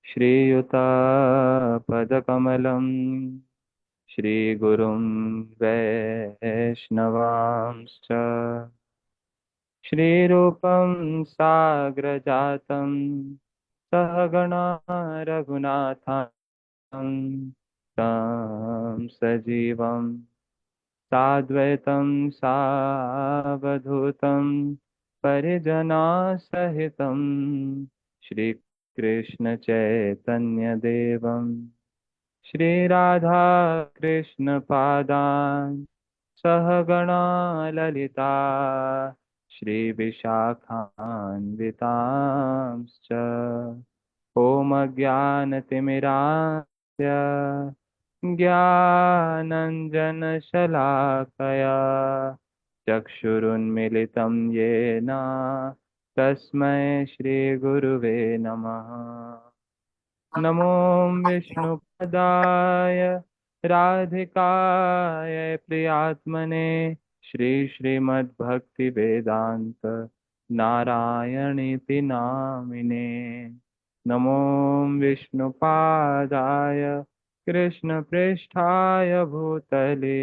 श्रीयुतापदकमलं श्रीगुरुं वैष्णवांश्च श्रीरूपं साग्रजातं सहगणा रघुनाथां तं सजीवं साद्वैतं सावधूतं परिजनासहितं श्रीकृष्ण चैतन्य देवं श्रीराधा कृष्ण पादान् सहगणा ललिता श्रीविशाखान्वितांश्च ॐ अज्ञानतिमिरान्त्य ज्ञानञ्जनशलाकया चक्षुरुन्मिलितं येन तस्मै श्रीगुरुवे नमः। नमो विष्णुपदाय राधिकाय प्रियात्मने श्रीमद्भक्तिवेदान्त नारायणीति नामिने। नमो विष्णुपादाय कृष्णप्रेष्ठाय भूतले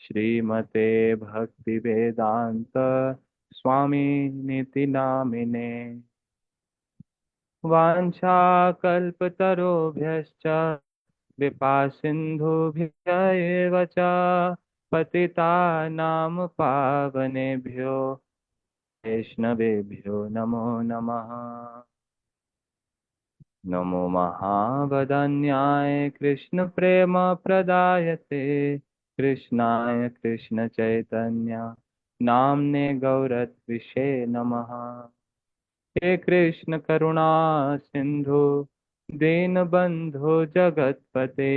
श्रीमते भक्तिवेदान्त स्वामिनिति नामिने। वाञ्छाकल्पतरुभ्यश्च कृपासिन्धुभ्य एव च पतितानां पावनेभ्यो वैष्णवेभ्यो नमो नमः। नमो महावदन्याय कृष्णप्रेमप्रदायते कृष्णाय कृष्णचैतन्य नाम्ने गौरत्विषे नमः। हे कृष्ण करुणा सिंधु दीनबंधु जगतपते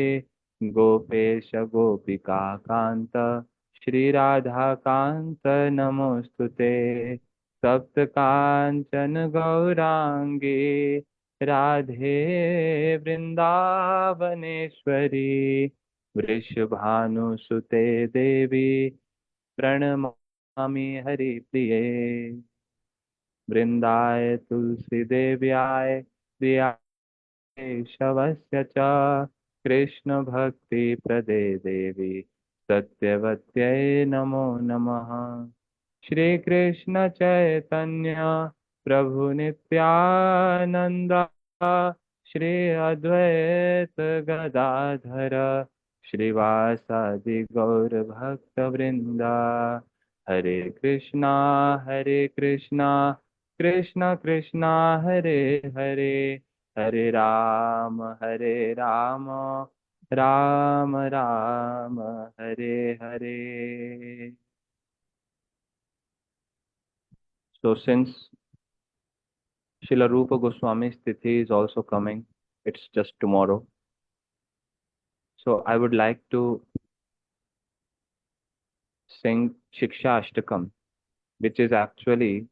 गोपेश गोपिका कांत श्री राधा कांत नमोस्तुते। सप्त कांचन गौरांगी राधे वृंदावनेश्वरी वृषभानुसुते देवी प्रणमामि हरिप्रिये। वृंदाय तुलसी देव्याय प्रियाय केशवस्य च कृष्ण भक्ति प्रदे देवी सत्यवत्यै नमो नमः। श्री कृष्ण चैतन्य प्रभु नित्यानंद श्री अद्वैत गदाधर श्रीवासादि गौर भक्त वृंदा। हरे Krishna Krishna Krishna Hare Hare Hare Ram Ram Ram Hare Hare. So since Srila Rupa Goswami's Tithi is also coming, it's just tomorrow. So I would like to sing Shiksha Ashtakam, which is actually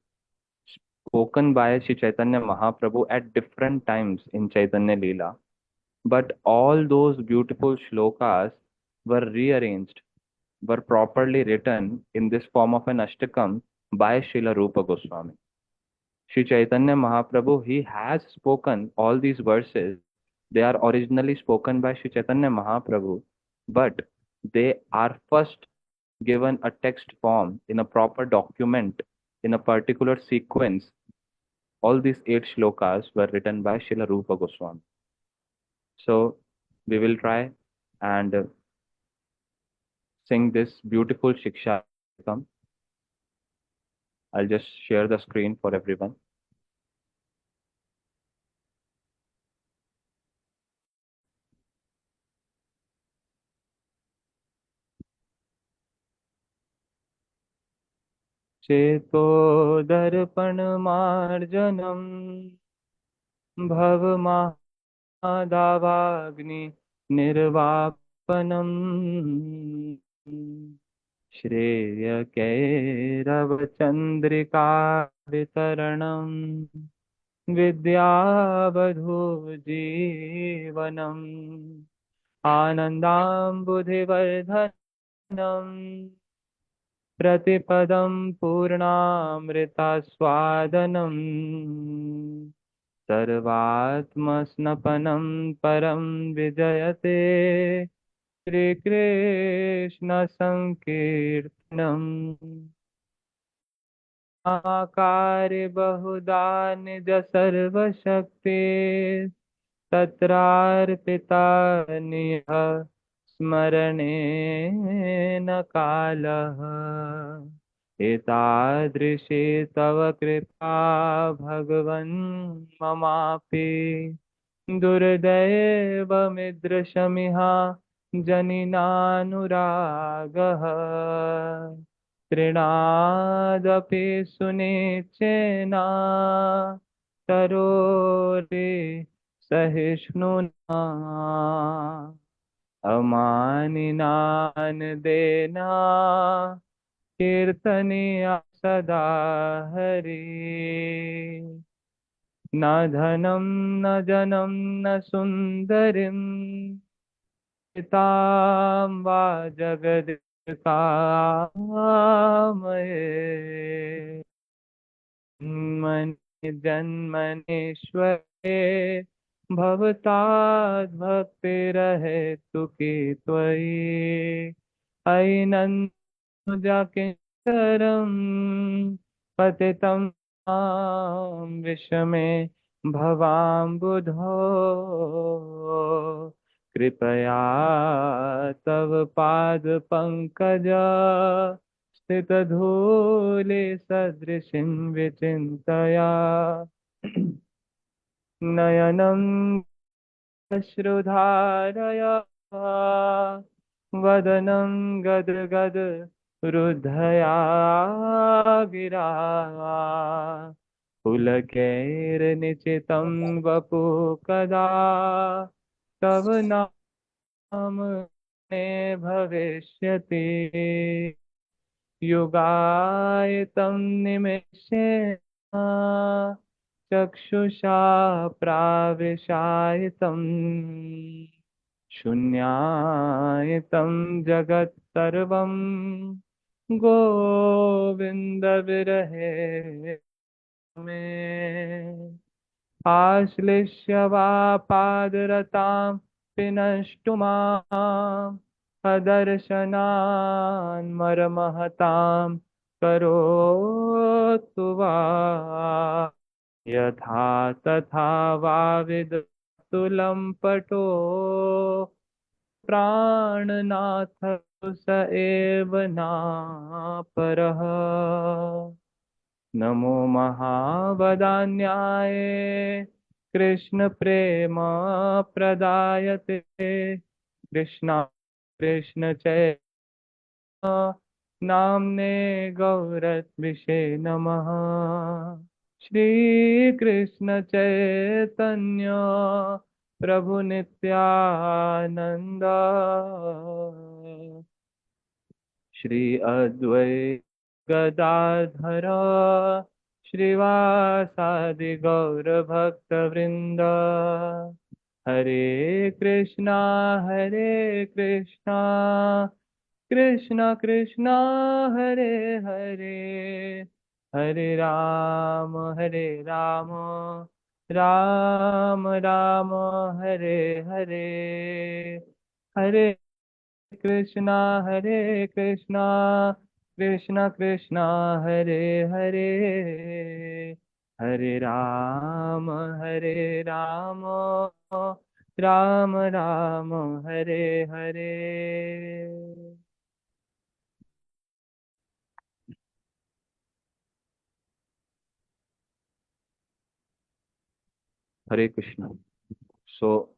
spoken by Sri Chaitanya Mahaprabhu at different times in Chaitanya Leela. But all those beautiful shlokas were rearranged, were properly written in this form of an Ashtakam by Srila Rupa Goswami. Sri Chaitanya Mahaprabhu, he has spoken all these verses. They are originally spoken by Sri Chaitanya Mahaprabhu, but they are first given a text form in a proper document in a particular sequence. All these 8 shlokas were written by Srila Rupa Goswami. So we will try and sing this beautiful Shiksha. I'll just share the screen for everyone. चेतो दर्पणमार्जनम् भवमादावाग्नि निर्वापनम् श्रेयकैरवचन्द्रिका वितरणम् विद्यावधूजीवनम् आनन्दाम्बुधिवर्धनम् प्रतिपदं पूर्णामृतास्वादनम् सर्वात्मस्नपनं परं विजयते श्रीकृष्ण संकीर्तनम् आकार्य बहुधा निज सर्वशक्ति तत्रार्पिता निह स्मरणे न कालः एतादृशी तव कृपा भगवन् ममापि दुर्दैवमिदृशमिह जनिनानुरागः तृणादपि सुनिचेना तरोरि सहिष्णुना अमानिनान् देना कीर्तनीया सदा हरि न धनं न जनं न सुन्दरीं पितां वा जगदिकामये मनि जन्मनीश्वरे भवताद्भक्तिरहेतु की त्वयि ऐनन्नुजकिञ्चरं पतितं मां विषमे भवाम्बुधो कृपया तव पादपङ्कज स्थितधूलि सदृशीं विचिन्तया नयनं अश्रुधारय वदनं गद्गद रुद्धया गिरा पुलकैर्निचितं वपु कदा तव नाम मे भविष्यति युगायतं निमेषेण चक्षुषा प्राविशायितम् शून्यायतं जगत्सर्वं गोविन्दविरहे मे आश्लिष्य वा पादरतां पिनष्टु माम् अदर्शनान् मर्महतां करोतु वा यथा तथा वा विदुलं पटो प्राणनाथ स एव नापरः नमो महावदान्याय कृष्ण प्रेम प्रदायते कृष्णा कृष्ण चैतन्य नाम्ने गौरत्विषे नमः श्री कृष्ण चैतन्य प्रभु नित्यानंद श्री अद्वैत गदाधर श्रीवासादि गौर भक्त वृंद हरे Krishna Krishna Krishna Hare Hare Hare Ram Ram Ram Hare Hare Hare Krishna Krishna Krishna Hare Hare Hare Ram Ram Ram Hare Hare Hare Krishna. So,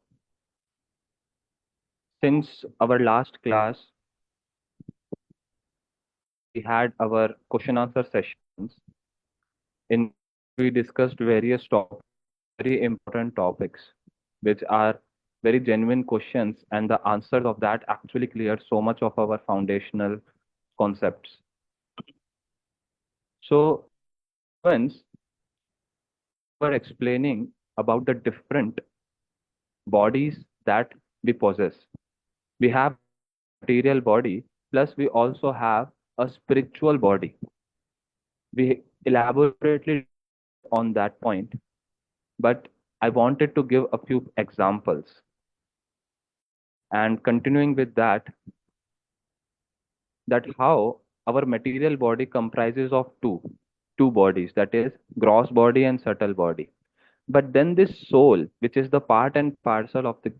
since our last class, we had our question answer sessions in we discussed various topics, very important topics, which are very genuine questions, and the answers of that actually cleared so much of our foundational concepts. So, once we were explaining about the different bodies that we possess. We have material body, plus we also have a spiritual body. We elaborately on that point, but I wanted to give a few examples. And continuing with that, how our material body comprises of two bodies, that is gross body and subtle body. But then this soul, which is the part and parcel of the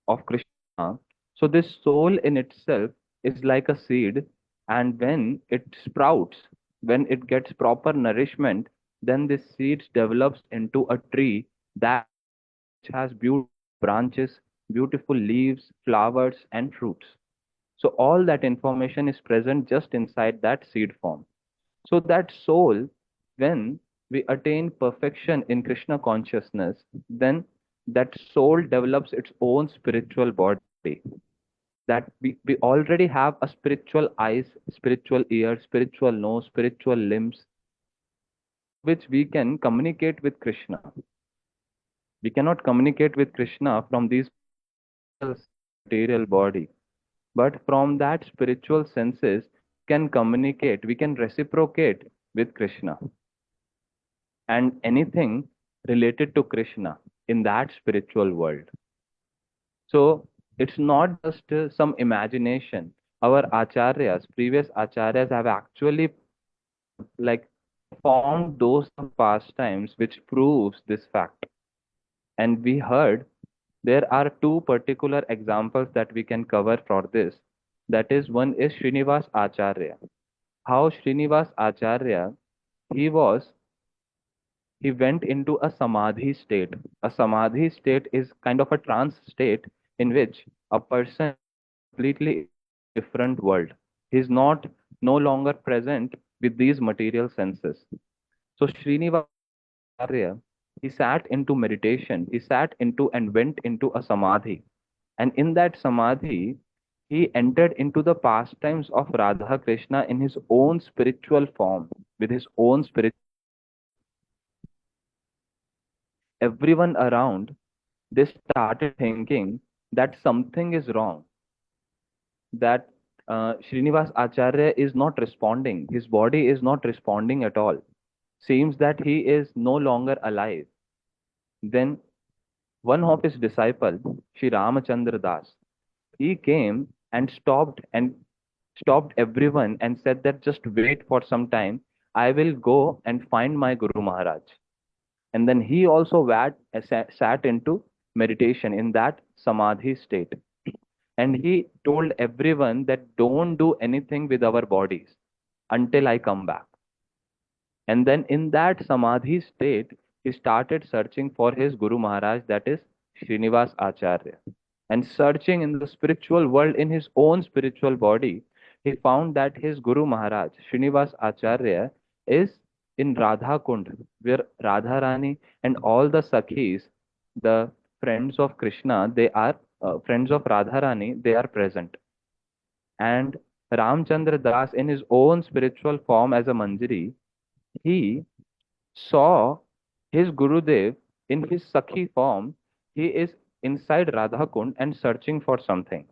of Krishna, so this soul in itself is like a seed, and when it sprouts, when it gets proper nourishment, then this seed develops into a tree that which has beautiful branches, beautiful leaves, flowers, and fruits. So all that information is present just inside that seed form. So that soul, when we attain perfection in Krishna consciousness, then that soul develops its own spiritual body. That we already have a spiritual eyes, spiritual ears, spiritual nose, spiritual limbs, which we can communicate with Krishna. We cannot communicate with Krishna from these material body, but from that spiritual senses can communicate, we can reciprocate with Krishna and anything related to Krishna in that spiritual world. So it's not just some imagination. Our acharyas, previous acharyas, have actually like performed those pastimes which proves this fact. And we heard there are two particular examples that we can cover for this. That is, one is Srinivas Acharya. How Srinivas Acharya, he was he went into a samadhi state. A samadhi state is kind of a trance state in which a person completely different world. He is not no longer present with these material senses. So Srinivas Acharya, he sat into meditation. He sat into and went into a samadhi. And in that samadhi, he entered into the pastimes of Radha Krishna in his own spiritual form, with his own spirit. Everyone around, they started thinking that something is wrong, that Srinivas Acharya is not responding. His body is not responding at all. Seems that he is no longer alive. Then one of his disciple, Sri Ramchandra Das, he came and stopped everyone and said that just wait for some time. I will go and find my Guru Maharaj. And then he also sat into meditation in that samadhi state. And he told everyone that don't do anything with our bodies until I come back. And then in that samadhi state, he started searching for his Guru Maharaj, that is Srinivas Acharya. And searching in the spiritual world, in his own spiritual body, he found that his Guru Maharaj, Srinivas Acharya, is in Radha Kund, where Radha Rani and all the Sakhis, the friends of Krishna, they are friends of Radha Rani, they are present. And Ramchandra Das, in his own spiritual form as a Manjari, he saw his Gurudev in his Sakhi form. He is inside Radha Kund and searching for something.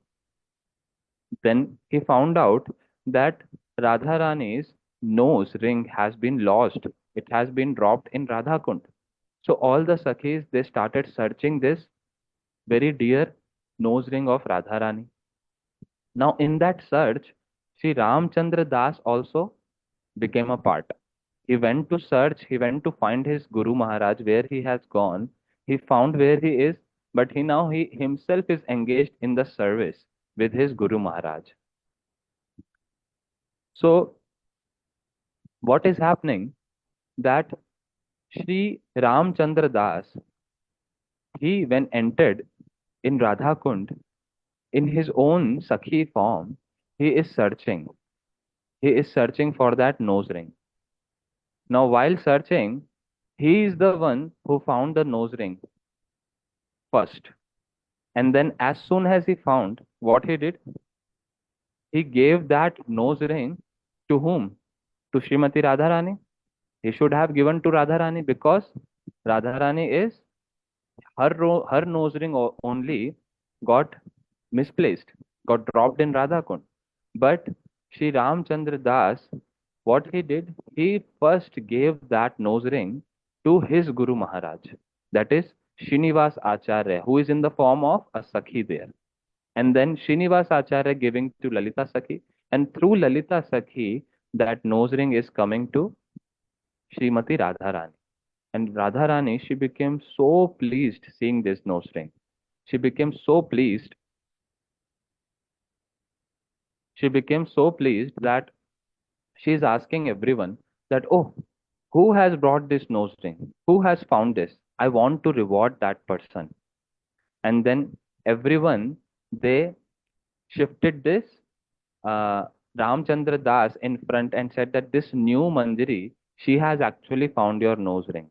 Then he found out that Radharani's nose ring has been lost. It has been dropped in Radha Kund. So all the Sakhis, they started searching this very dear nose ring of Radharani. Now in that search, Sri Ramchandra Das also became a part. He went to search, he went to find his Guru Maharaj where he has gone. He found where he is, but he himself is engaged in the service with his Guru Maharaj. So what is happening that Sri Ramchandra Das, he when entered in Radha Kund in his own Sakhi form, he is searching. He is searching for that nose ring. Now while searching, he is the one who found the nose ring first. And then as soon as he found what he did, he gave that nose ring to whom? To Srimati Radharani. He should have given to Radharani because Radharani is her nose ring only got misplaced, got dropped in Radha Kund. But Sri Ramchandra Das, what he did, he first gave that nose ring to his Guru Maharaj, that is Srinivas Acharya, who is in the form of a Sakhi there. And then Srinivas Acharya giving to Lalita Sakhi. And through Lalita Sakhi, that nose ring is coming to Srimati Radharani. And Radharani, she became so pleased seeing this nose ring. She became so pleased. She became so pleased that she is asking everyone that, oh, who has brought this nose ring? Who has found this? I want to reward that person. And then everyone, they shifted this uh, Ramchandra Das in front and said that this new Manjari, she has actually found your nose ring.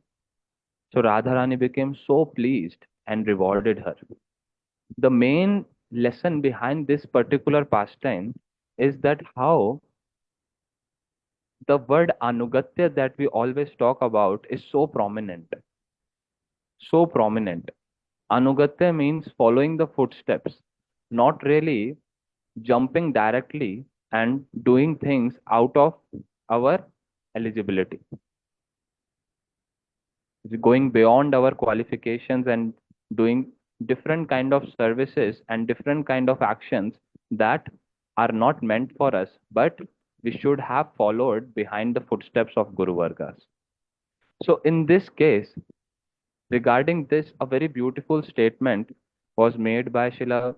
So Radharani became so pleased and rewarded her. The main lesson behind this particular pastime is that how the word anugatya that we always talk about is so prominent. So prominent. Anugatya means following the footsteps, not really jumping directly and doing things out of our eligibility. Going beyond our qualifications and doing different kind of services and different kind of actions that are not meant for us, but we should have followed behind the footsteps of Guru Vargas. So in this case, regarding this, a very beautiful statement was made by Srila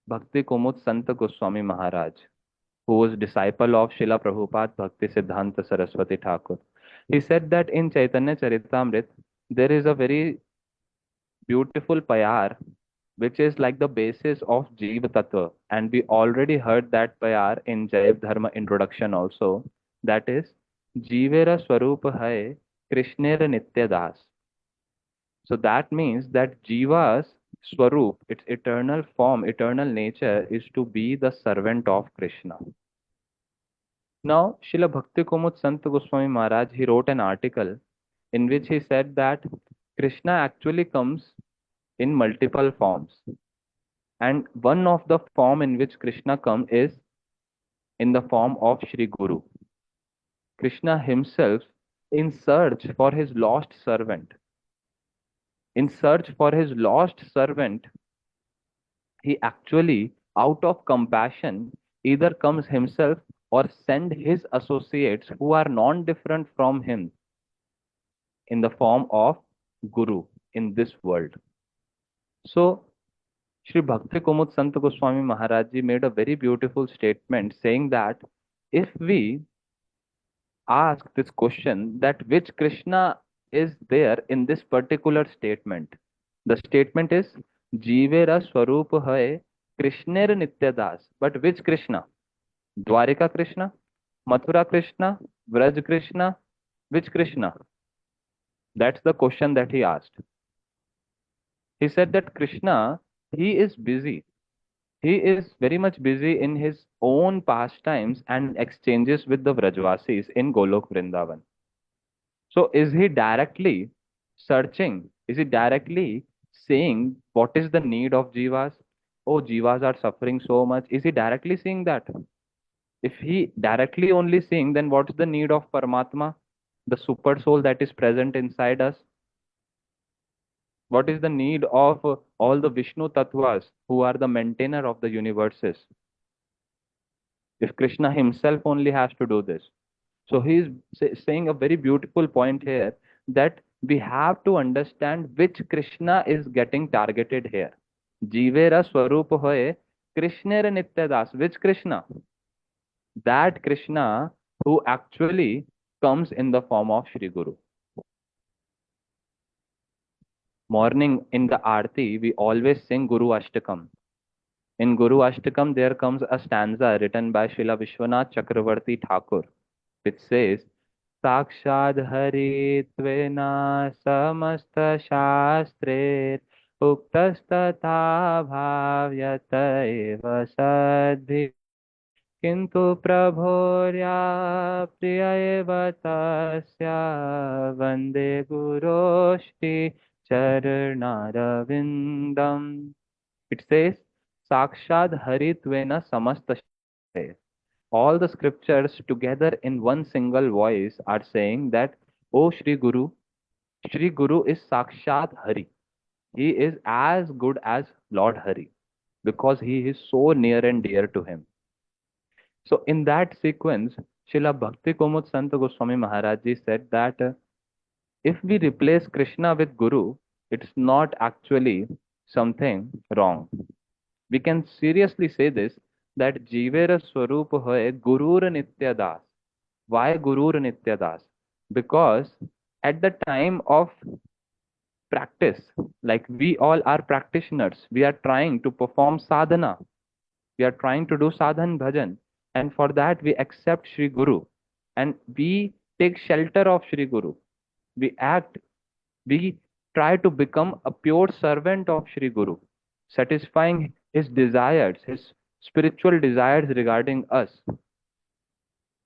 Bhakti Kumud Sant Goswami Maharaj, who was disciple of Srila Prabhupada Bhakti Siddhanta Saraswati Thakur. He said that in Chaitanya Charitamrit, there is a very beautiful payar, which is like the basis of Jiva Tattva. And we already heard that payar in Jaiv Dharma introduction also. That is, Jivera Swarupa Hai Krishnera Nitya Das. So that means that Jiva's Swarup, its eternal form, eternal nature, is to be the servant of Krishna. Now, Srila Bhakti Kumud Sant Goswami Maharaj, he wrote an article in which he said that Krishna actually comes in multiple forms. And one of the form in which Krishna comes is in the form of Shri Guru. Krishna himself in search for his lost servant. In search for his lost servant, he actually, out of compassion, either comes himself or send his associates who are non-different from him in the form of Guru in this world. So, Sri Bhakti Kumud Sant Goswami Maharaj Ji made a very beautiful statement saying that if we ask this question that which Krishna is there in this particular statement, the statement is Jivera Swarup Hai Krishner Nityadas. But which Krishna? Dwarika Krishna? Mathura Krishna? Vraj Krishna? Which Krishna? That's the question that he asked. He said that Krishna, he is busy. He is very much busy in his own pastimes and exchanges with the Vrajvasis in Golok Vrindavan. So is he directly searching? Is he directly saying what is the need of jivas? Oh, jivas are suffering so much. Is he directly saying that? If he directly only seeing, then what's the need of Paramatma, the super soul that is present inside us? What is the need of all the Vishnu Tattvas who are the maintainer of the universes? If Krishna himself only has to do this. So he is saying a very beautiful point here that we have to understand which Krishna is getting targeted here. Jivera Swarup Hoye Krishnera Nityadas. Which Krishna? That Krishna who actually comes in the form of Shri Guru. Morning in the Aarti, we always sing Guru Ashtakam. In Guru Ashtakam, there comes a stanza written by Srila Vishwanath Chakravarti Thakur, which says, साक्षाद् हरित्वेन समस्त शास्त्रे उक्तस्तथा भाव्यत एव सद्भिः किन्तु प्रभोर्या प्रिय एव तस्य वन्दे गुरोष्टि चरणारविन्दम्. It says, साक्षाद् हरित्वेन समस्त शास्त्रे. All the scriptures together in one single voice are saying that, oh Shri Guru is Sakshat Hari. He is as good as Lord Hari because he is so near and dear to him. So in that sequence, Srila Bhakti Komud Sant Goswami Maharaj Ji said that if we replace Krishna with Guru, it's not actually something wrong. We can seriously say this that Jivera Swarup hai Gurur Nitya Das. Why Gurur Nitya Das? Because at the time of practice, like we all are practitioners, we are trying to perform sadhana, we are trying to do sadhan bhajan, and for that we accept Shri Guru and we take shelter of Shri Guru. We act, we try to become a pure servant of Shri Guru, satisfying his desires, his spiritual desires regarding us.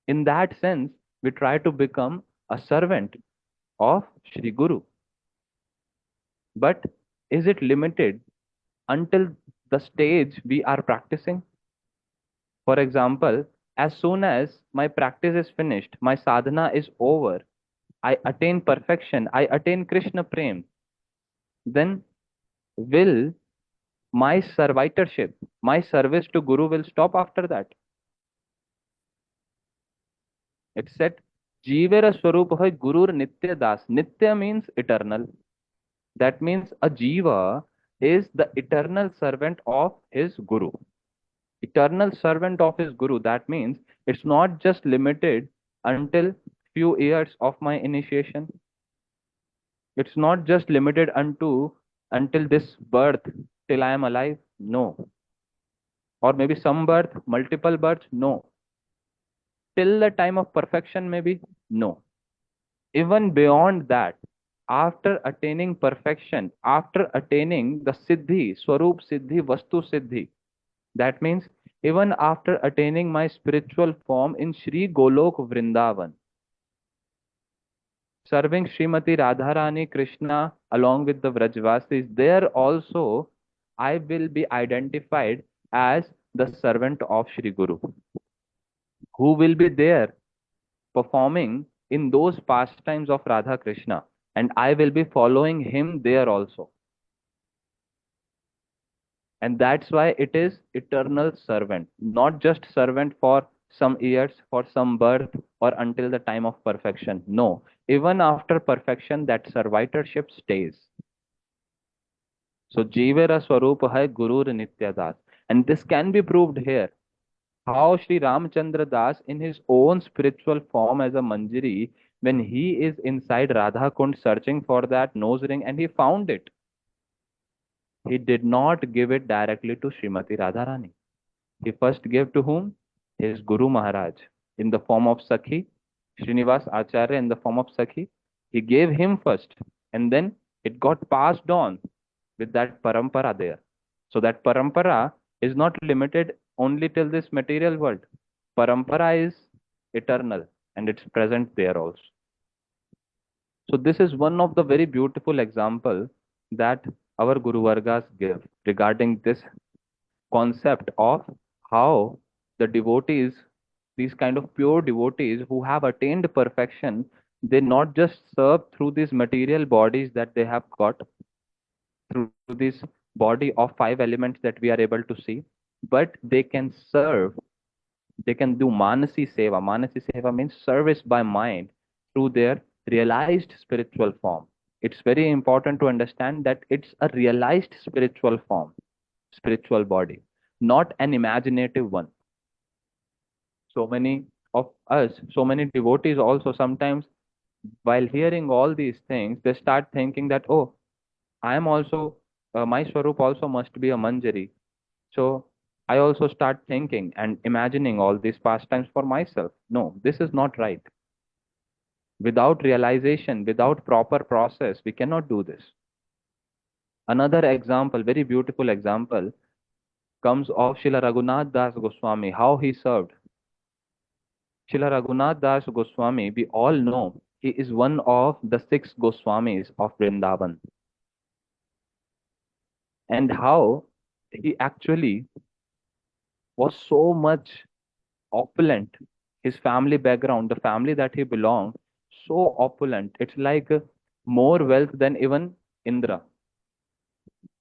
In that sense, we try to become a servant of Shri Guru. But is it limited until the stage we are practicing? For example, as soon as my practice is finished, my sadhana is over, I attain perfection, I attain Krishna Prem, then will my servitorship, my service to Guru will stop after that? It said, Jivera Swarup hai Gurur Nitya Das. Nitya means eternal. That means a Jiva is the eternal servant of his Guru. Eternal servant of his Guru. That means it's not just limited until few years of my initiation. It's not just limited until this birth till I am alive. No. Or maybe some birth, multiple births. No. Till the time of perfection, maybe. No. Even beyond that, after attaining perfection, after attaining the Siddhi, Swarup Siddhi, Vastu Siddhi, that means even after attaining my spiritual form in Sri Golok Vrindavan, serving Srimati Radharani Krishna along with the Vrajvasis, there also I will be identified as the servant of Sri Guru, who will be there performing in those pastimes of Radha Krishna, and I will be following him there also. And that's why it is eternal servant, not just servant for some years, for some birth, or until the time of perfection. No, even after perfection, that servitorship stays. So, Jivera Swarupa hai Gurur Nitya Das. And this can be proved here. How Sri Ramchandra Das, in his own spiritual form as a Manjari, when he is inside Radha Kund searching for that nose ring and he found it, he did not give it directly to Srimati Radharani. He first gave to whom? His Guru Maharaj in the form of Sakhi, Srinivas Acharya in the form of Sakhi. He gave him first, and then it got passed on with that parampara there. So that parampara is not limited only till this material world. Parampara is eternal and it's present there also. So this is one of the very beautiful example that our Guru Vargas give regarding this concept of how the devotees, these kind of pure devotees who have attained perfection, they not just serve through these material bodies that they have got, through this body of five elements that we are able to see, but they can serve, they can do Manasi Seva. Manasi Seva means service by mind through their realized spiritual form. It's very important to understand that it's a realized spiritual form, spiritual body, not an imaginative one. So many of us, so many devotees also sometimes, while hearing all these things, they start thinking that, oh, I am also, my Swarup also must be a Manjari. So I also start thinking and imagining all these pastimes for myself. No, this is not right. Without realization, without proper process, we cannot do this. Another example, very beautiful example, comes of Srila Raghunath Das Goswami, how he served. Srila Raghunath Das Goswami, we all know, he is one of the six Goswamis of Vrindavan. And how he actually was so much opulent. His family background, the family that he belonged, so opulent. It's like more wealth than even Indra.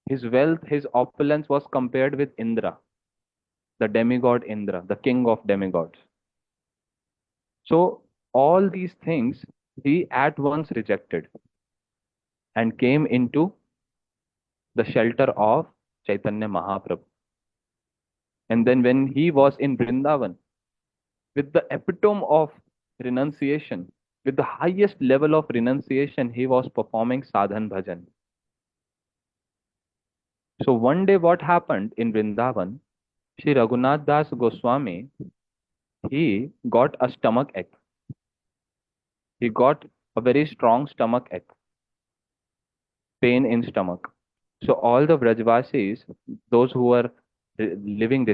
His wealth, his opulence was compared with Indra, the demigod Indra, the king of demigods. So all these things he at once rejected and came into the shelter of Chaitanya Mahaprabhu. And then when he was in Vrindavan, with the epitome of renunciation, with the highest level of renunciation, he was performing sadhan bhajan. So one day what happened in Vrindavan, Sri Raghunath Das Goswami, he got a stomach ache. He got a very strong stomach ache, pain in stomach. So all the Brajvasis, those who were living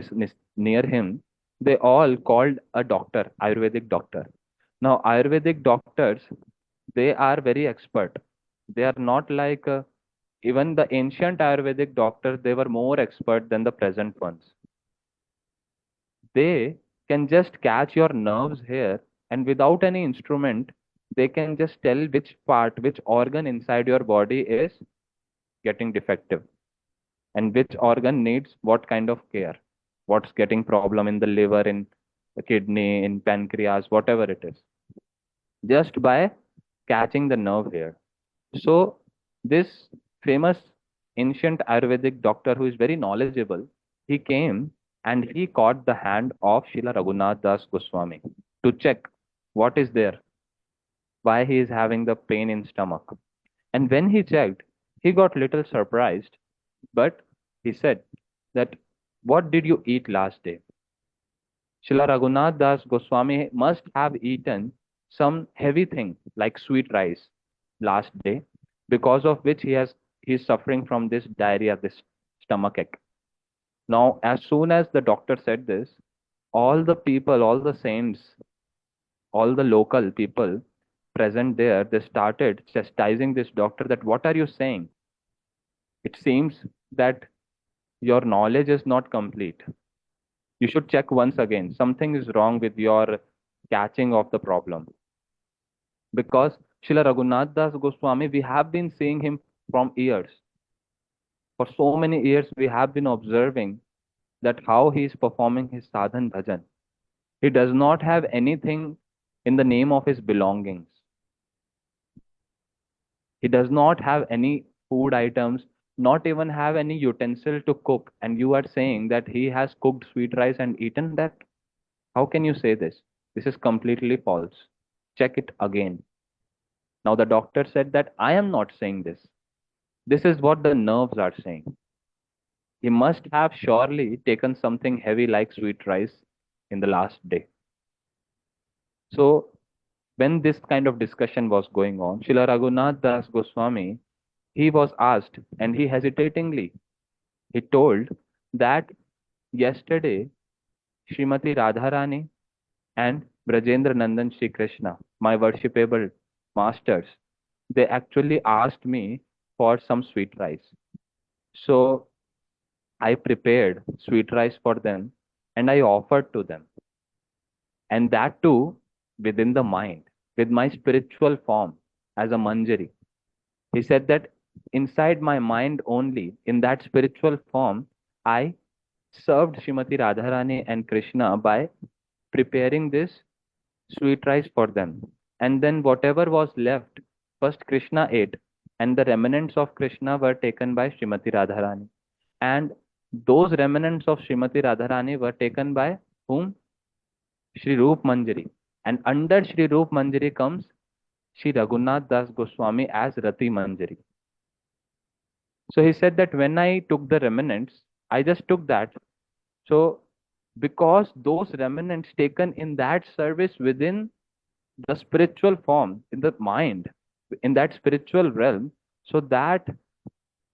near him, they all called a doctor, Ayurvedic doctor. Now Ayurvedic doctors, they are very expert. They are not like even the ancient Ayurvedic doctors, they were more expert than the present ones. They can just catch your nerves here, and without any instrument, they can just tell which part, which organ inside your body is getting defective and which organ needs what kind of care, what's getting problem in the liver, in the kidney, in pancreas, whatever it is, just by catching the nerve here. So this famous ancient Ayurvedic doctor who is very knowledgeable, he came and he caught the hand of Srila Raghunath Das Goswami to check what is there, why he is having the pain in stomach. And when he checked, he got little surprised, but he said that, what did you eat last day? Srila Raghunath Das Goswami must have eaten some heavy thing like sweet rice last day, because of which he is suffering from this diarrhea, this stomach ache. Now, as soon as the doctor said this, all the people, all the saints, all the local people present there, they started chastising this doctor that what are you saying? It seems that your knowledge is not complete. You should check once again. Something is wrong with your catching of the problem. Because Srila Raghunath Das Goswami, we have been seeing him from years. For so many years, we have been observing that how he is performing his sadhan bhajan. He does not have anything in the name of his belongings. He does not have any food items, not even have any utensil to cook. And you are saying that he has cooked sweet rice and eaten that? How can you say this? This is completely false. Check it again. Now the doctor said that I am not saying this. This is what the nerves are saying. He must have surely taken something heavy like sweet rice in the last day. So when this kind of discussion was going on, Srila Raghunath Das Goswami, he was asked, and he hesitatingly, he told that yesterday Srimati Radharani and Brajendra Nandan Shri Krishna, my worshipable masters, they actually asked me for some sweet rice. So I prepared sweet rice for them and I offered to them. And that too within the mind, with my spiritual form as a manjari. He said that inside my mind only, in that spiritual form, I served Srimati Radharani and Krishna by preparing this sweet rice for them. And then whatever was left, first Krishna ate, and the remnants of Krishna were taken by Srimati Radharani. And those remnants of Srimati Radharani were taken by whom? Shri Roop Manjari. And under Shri Roop Manjari comes Shri Raghunath Das Goswami as Rati Manjari. So he said that when I took the remnants, I just took that. So because those remnants taken in that service within the spiritual form, in the mind, in that spiritual realm, so that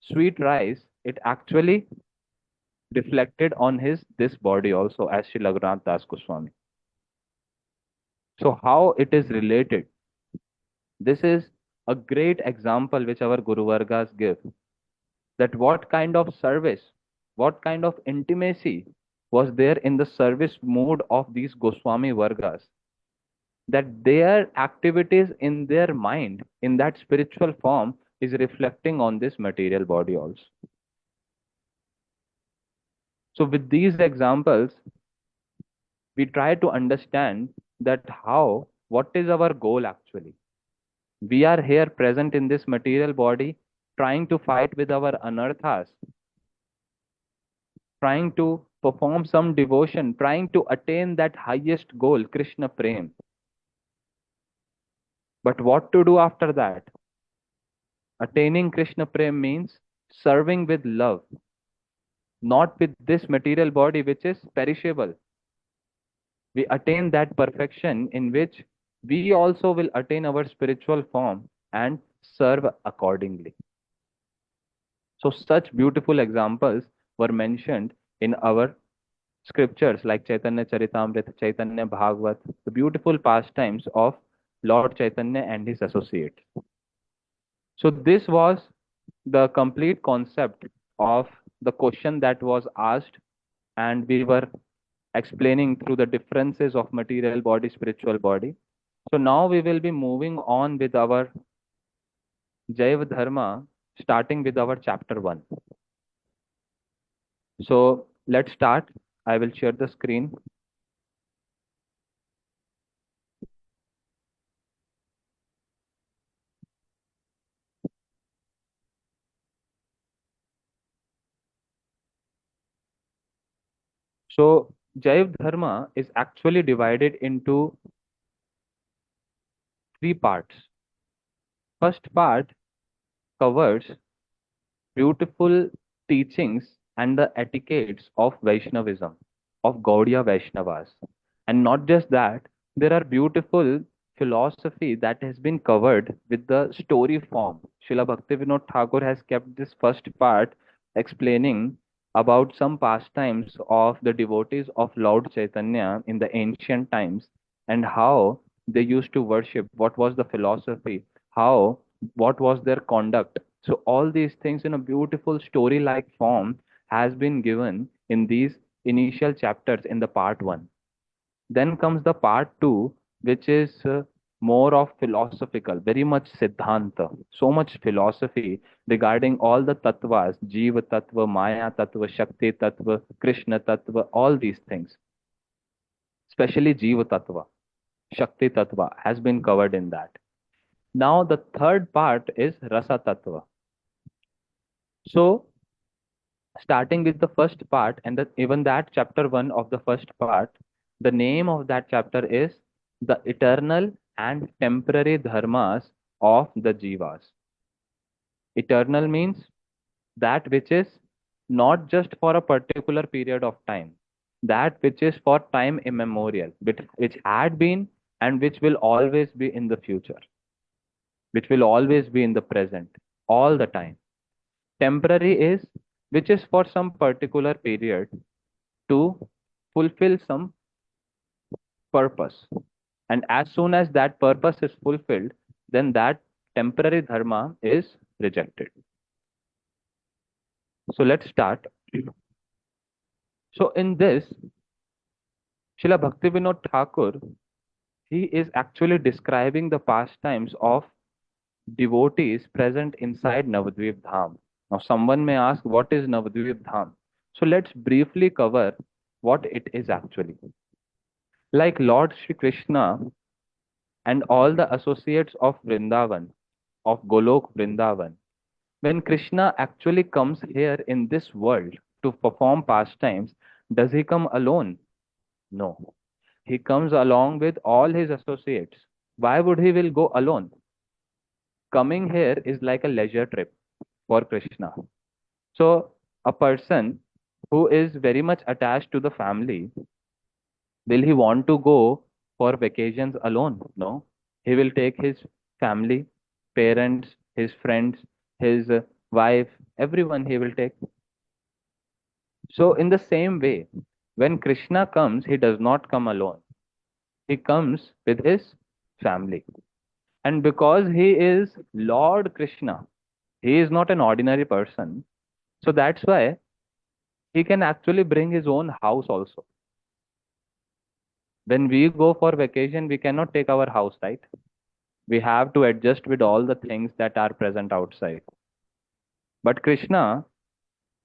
sweet rice, it actually reflected on his this body also as Sri Raghunath Das Goswami. So how it is related? This is a great example which our Guru Vargas give. That what kind of service, what kind of intimacy was there in the service mood of these Goswami Vargas, that their activities in their mind, in that spiritual form, is reflecting on this material body also. So with these examples, we try to understand that how, what is our goal actually. We are here present in this material body, trying to fight with our anarthas, trying to perform some devotion, trying to attain that highest goal, Krishna Prem. But what to do after that? Attaining Krishna Prem means serving with love, not with this material body which is perishable. We attain that perfection in which we also will attain our spiritual form and serve accordingly. So, such beautiful examples were mentioned in our scriptures like Chaitanya Charitamrita, Chaitanya Bhagavat, the beautiful pastimes of Lord Chaitanya and his associates. So, this was the complete concept of the question that was asked, and we were explaining through the differences of material body, spiritual body. So, now we will be moving on with our Jaiva Dharma, starting with our chapter 1. So, let's start. I will share the screen. So, Jaiv Dharma is actually divided into three parts. First part covers beautiful teachings and the etiquettes of Vaishnavism, of Gaudiya Vaishnavas. And not just that, there are beautiful philosophy that has been covered with the story form. Srila Bhaktivinoda Thakur has kept this first part explaining about some pastimes of the devotees of Lord Chaitanya in the ancient times and how they used to worship, what was the philosophy, how, what was their conduct. So all these things in a beautiful story-like form has been given in these initial chapters in the part 1. Then comes the part 2, which is more of philosophical, very much Siddhanta, so much philosophy regarding all the tattvas, Jiva Tattva, Maya Tattva, Shakti Tattva, Krishna Tattva, all these things, especially Jiva Tattva, Shakti Tattva has been covered in that. Now the third part is Rasa Tattva. So starting with the first part and even that chapter 1 of the first part, the name of that chapter is the eternal and temporary dharmas of the jivas. Eternal means that which is not just for a particular period of time, that which is for time immemorial, which had been and which will always be in the future, which will always be in the present all the time. Temporary is which is for some particular period to fulfill some purpose. And as soon as that purpose is fulfilled, then that temporary dharma is rejected. So let's start. So in this, Srila Bhaktivinoda Thakur, he is actually describing the pastimes of devotees present inside Navadvip Dham. Now someone may ask, what is Navadvip Dham? So let's briefly cover what it is actually. Like Lord Shri Krishna and all the associates of Vrindavan, of Golok Vrindavan, when Krishna actually comes here in this world to perform pastimes, does he come alone? No. He comes along with all his associates. Why would he will go alone? Coming here is like a leisure trip for Krishna. So a person who is very much attached to the family, will he want to go for vacations alone? No. He will take his family, parents, his friends, his wife, everyone he will take. So, in the same way, when Krishna comes, he does not come alone. He comes with his family. And because he is Lord Krishna, he is not an ordinary person. So, that's why he can actually bring his own house also. When we go for vacation, we cannot take our house, right? We have to adjust with all the things that are present outside. But Krishna,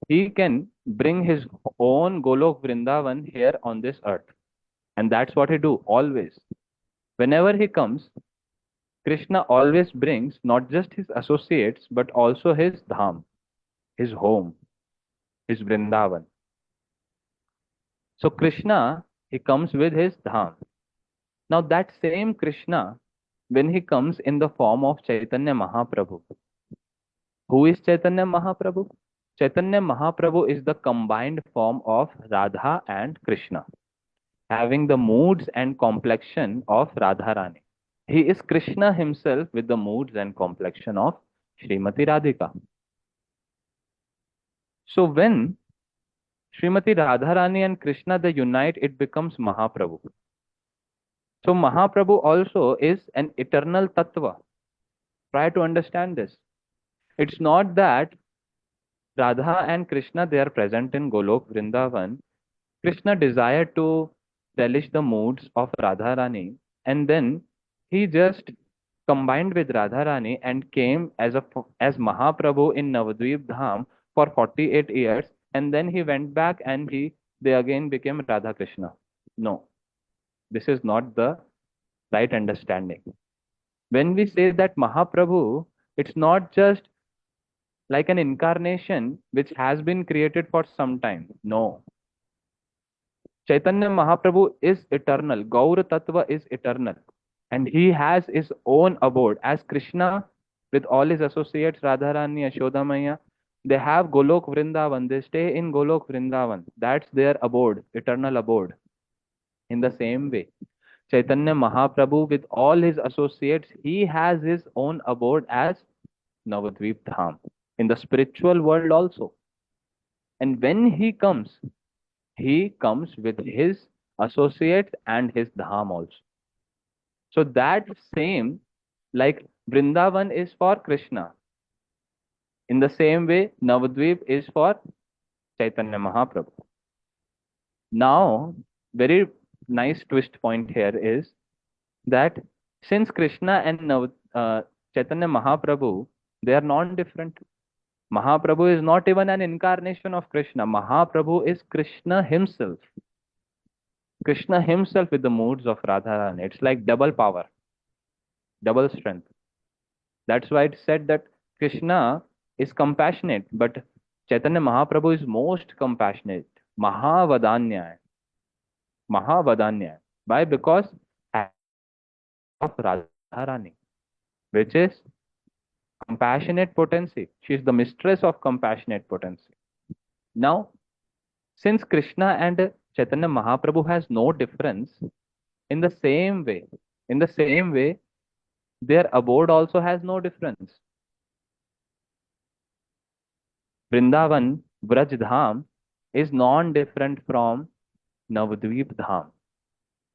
he can bring his own Golok Vrindavan here on this earth. And that's what he do always. Whenever he comes, Krishna always brings not just his associates, but also his Dham, his home, his Vrindavan. So Krishna, he comes with his Dham. Now that same Krishna, when he comes in the form of Chaitanya Mahaprabhu, who is Chaitanya Mahaprabhu? Chaitanya Mahaprabhu is the combined form of Radha and Krishna, having the moods and complexion of Radharani. He is Krishna himself with the moods and complexion of Srimati Radhika. So when Srimati Radharani and Krishna they unite, it becomes Mahaprabhu. So Mahaprabhu also is an eternal tattva. Try to understand this. It's not that Radha and Krishna they are present in Golok Vrindavan. Krishna desired to relish the moods of Radharani, and then he just combined with Radharani and came as Mahaprabhu in Navadvip Dham for 48 years, and then he went back and they again became Radha Krishna. No, this is not the right understanding. When we say that Mahaprabhu, it's not just like an incarnation which has been created for some time. No. Chaitanya Mahaprabhu is eternal. Gaur Tattva is eternal. And he has his own abode. As Krishna, with all his associates, Radharani, Ashodamaya, they have Golok Vrindavan. They stay in Golok Vrindavan. That's their abode, eternal abode. In the same way, Chaitanya Mahaprabhu, with all his associates, he has his own abode as Navadvip Dham, in the spiritual world also. And when he comes with his associates and his Dham also. So that same, like Vrindavan is for Krishna. In the same way, Navadvip is for Chaitanya Mahaprabhu. Now, very nice twist point here is that since Krishna and Chaitanya Mahaprabhu, they are non-different. Mahaprabhu is not even an incarnation of Krishna. Mahaprabhu is Krishna himself. Krishna himself with the moods of Radharani. It's like double power, double strength. That's why it said that Krishna is compassionate, but Chaitanya Mahaprabhu is most compassionate. Mahavadanya. Mahavadanya. Why? Because of Radharani, which is compassionate potency. She is the mistress of compassionate potency. Now, since Krishna and Chaitanya Mahaprabhu has no difference, in the same way, their abode also has no difference. Vrindavan, Braj Dham is non-different from Navadvip Dham.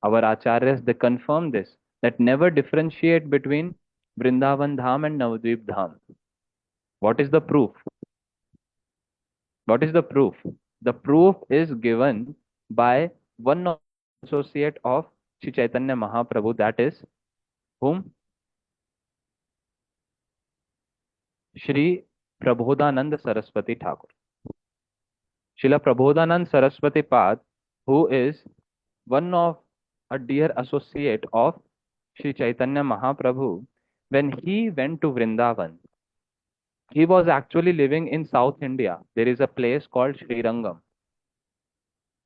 Our acharyas, they confirm this, that never differentiate between Vrindavan Dham and Navadvip Dham. What is the proof? What is the proof? The proof is given by one of the associate of Sri Chaitanya Mahaprabhu, that is whom? Shri Prabodhanand Saraswati Thakur. Srila Prabodhanand Saraswati Pad, who is one of a dear associate of Sri Chaitanya Mahaprabhu, when he went to Vrindavan, he was actually living in South India. There is a place called Srirangam.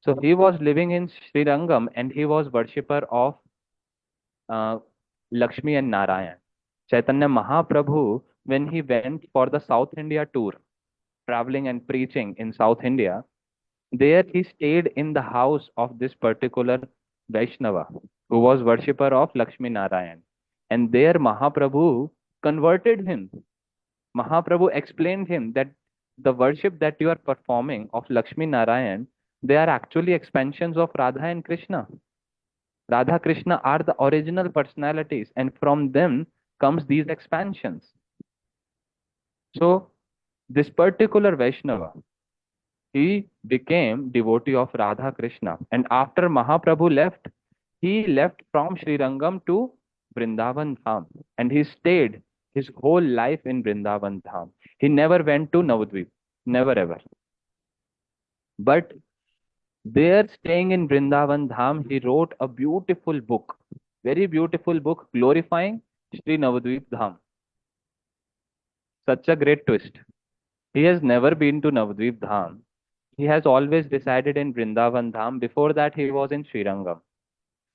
So he was living in Srirangam and he was worshipper of Lakshmi and Narayan. Chaitanya Mahaprabhu, when he went for the South India tour, traveling and preaching in South India, there he stayed in the house of this particular Vaishnava, who was worshipper of Lakshmi Narayan. And there Mahaprabhu converted him. Mahaprabhu explained him that the worship that you are performing of Lakshmi Narayan, they are actually expansions of Radha and Krishna. Radha Krishna are the original personalities, and from them comes these expansions. So this particular Vaishnava, he became devotee of Radha Krishna, and after Mahaprabhu left, he left from Srirangam to Vrindavan Dham, and he stayed his whole life in Vrindavan Dham. He never went to Navadvip, never ever. But There, staying in Vrindavan Dham, he wrote a beautiful book, very beautiful book glorifying Sri Navadvip Dham. Such a great twist. He has never been to Navadvip Dham. He has always resided in Vrindavan Dham. Before that, he was in Srirangam.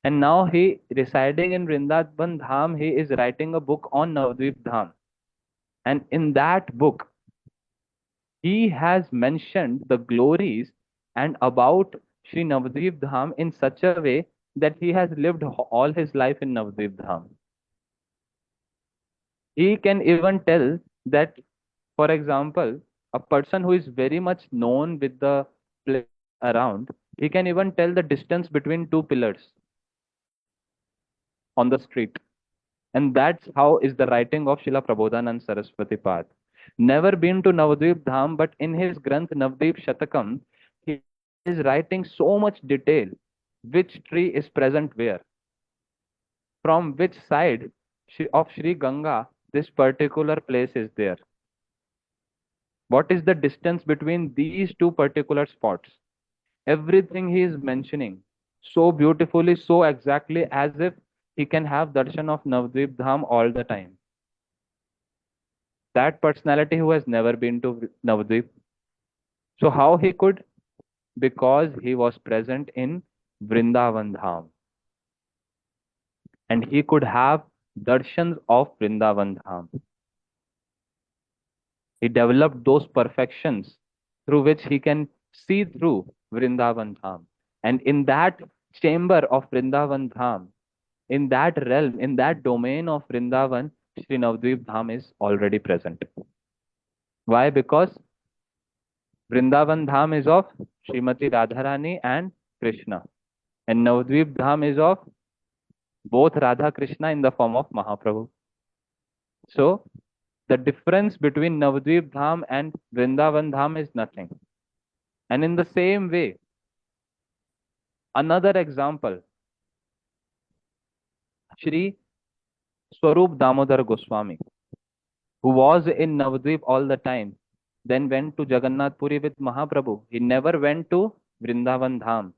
And now he residing in Vrindavan Dham, he is writing a book on Navadvip Dham. And in that book, he has mentioned the glories and about Sri Navadvip Dham in such a way that he has lived all his life in Navadvip Dham. He can even tell that, for example, a person who is very much known with the place around, he can even tell the distance between two pillars on the street. And that's how is the writing of Srila Prabodhanand Saraswati Pad. Never been to Navadvip Dham, but in his Granth Navadvip Shatakam, he is writing so much detail. Which tree is present where? From which side of Sri Ganga this particular place is there? What is the distance between these two particular spots? Everything he is mentioning so beautifully, so exactly as if he can have darshan of Navadvip Dham all the time. That personality who has never been to Navadvip. So how he could? Because he was present in Vrindavan Dham. And he could have darshans of Vrindavan Dham. He developed those perfections through which he can see through Vrindavan Dham. And in that chamber of Vrindavan Dham, in that realm, in that domain of Vrindavan, Sri Navadvip Dham is already present. Why? Because Vrindavan Dham is of Srimati Radharani and Krishna. And Navadvip Dham is of both Radha Krishna in the form of Mahaprabhu. So, the difference between Navadvip Dham and Vrindavan Dham is nothing. And in the same way, another example, Shri Swarup Damodar Goswami, who was in Navadvip all the time, then went to Jagannath Puri with Mahaprabhu. He never went to Vrindavan Dham.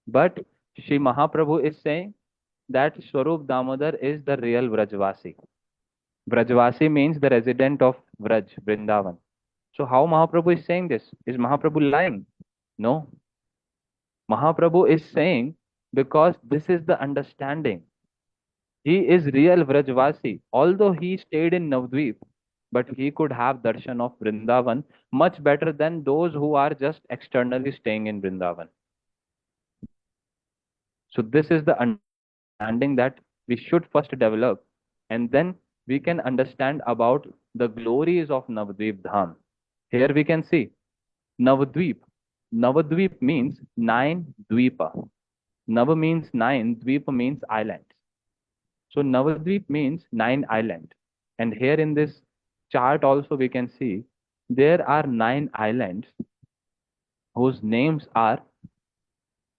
But Shri Mahaprabhu is saying that Swarup Damodar is the real Vrajvasi. Vrajvasi means the resident of Vraj, Vrindavan. So how Mahaprabhu is saying this? Is Mahaprabhu lying? No. Mahaprabhu is saying because this is the understanding. He is real Vrajvasi. Although he stayed in Navadvip, but he could have darshan of Vrindavan much better than those who are just externally staying in Vrindavan. So this is the understanding that we should first develop, and then we can understand about the glories of Navadvip Dham. Here we can see Navadvip. Navadvip means 9 dvipa. Nava means 9, dvipa means islands. So Navadvip means 9 islands. And here in this chart also we can see there are 9 islands whose names are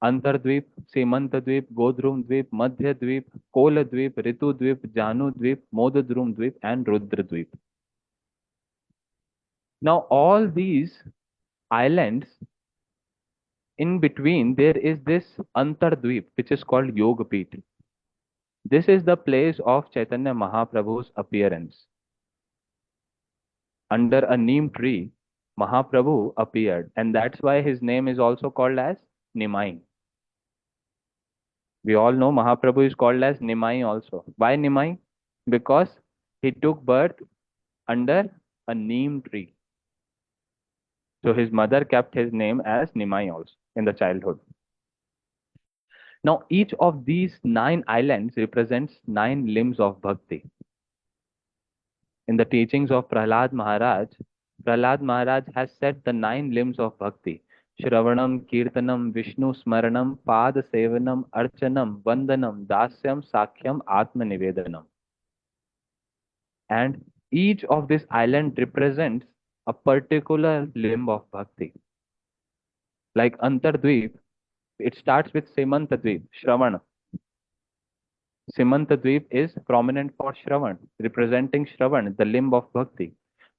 Antardvip, Semantadvip, Godrumdvip, Madhyadvip, Koladvip, Ritudvip, Janudvip, Modadrumdvip, and Rudradvip. Now all these islands, in between there is this Antardvip which is called Yogapit. This is the place of Chaitanya Mahaprabhu's appearance. Under a neem tree, Mahaprabhu appeared, and that's why his name is also called as Nimai. We all know Mahaprabhu is called as Nimai also. Why Nimai? Because he took birth under a neem tree. So his mother kept his name as Nimai also in the childhood. Now each of these 9 islands represents 9 limbs of bhakti. In the teachings of Prahlad Maharaj has said the 9 limbs of bhakti. Shravanam, Kirtanam, Vishnu Smaranam, Pada Sevanam, Archanam, Vandanam, Dasyam, Sakhyam, Atma Nivedanam. And each of this island represents a particular limb of bhakti. Like Antardvip, it starts with Semantadvip, Shravana. Semantadvip is prominent for Shravan, representing Shravan, the limb of bhakti.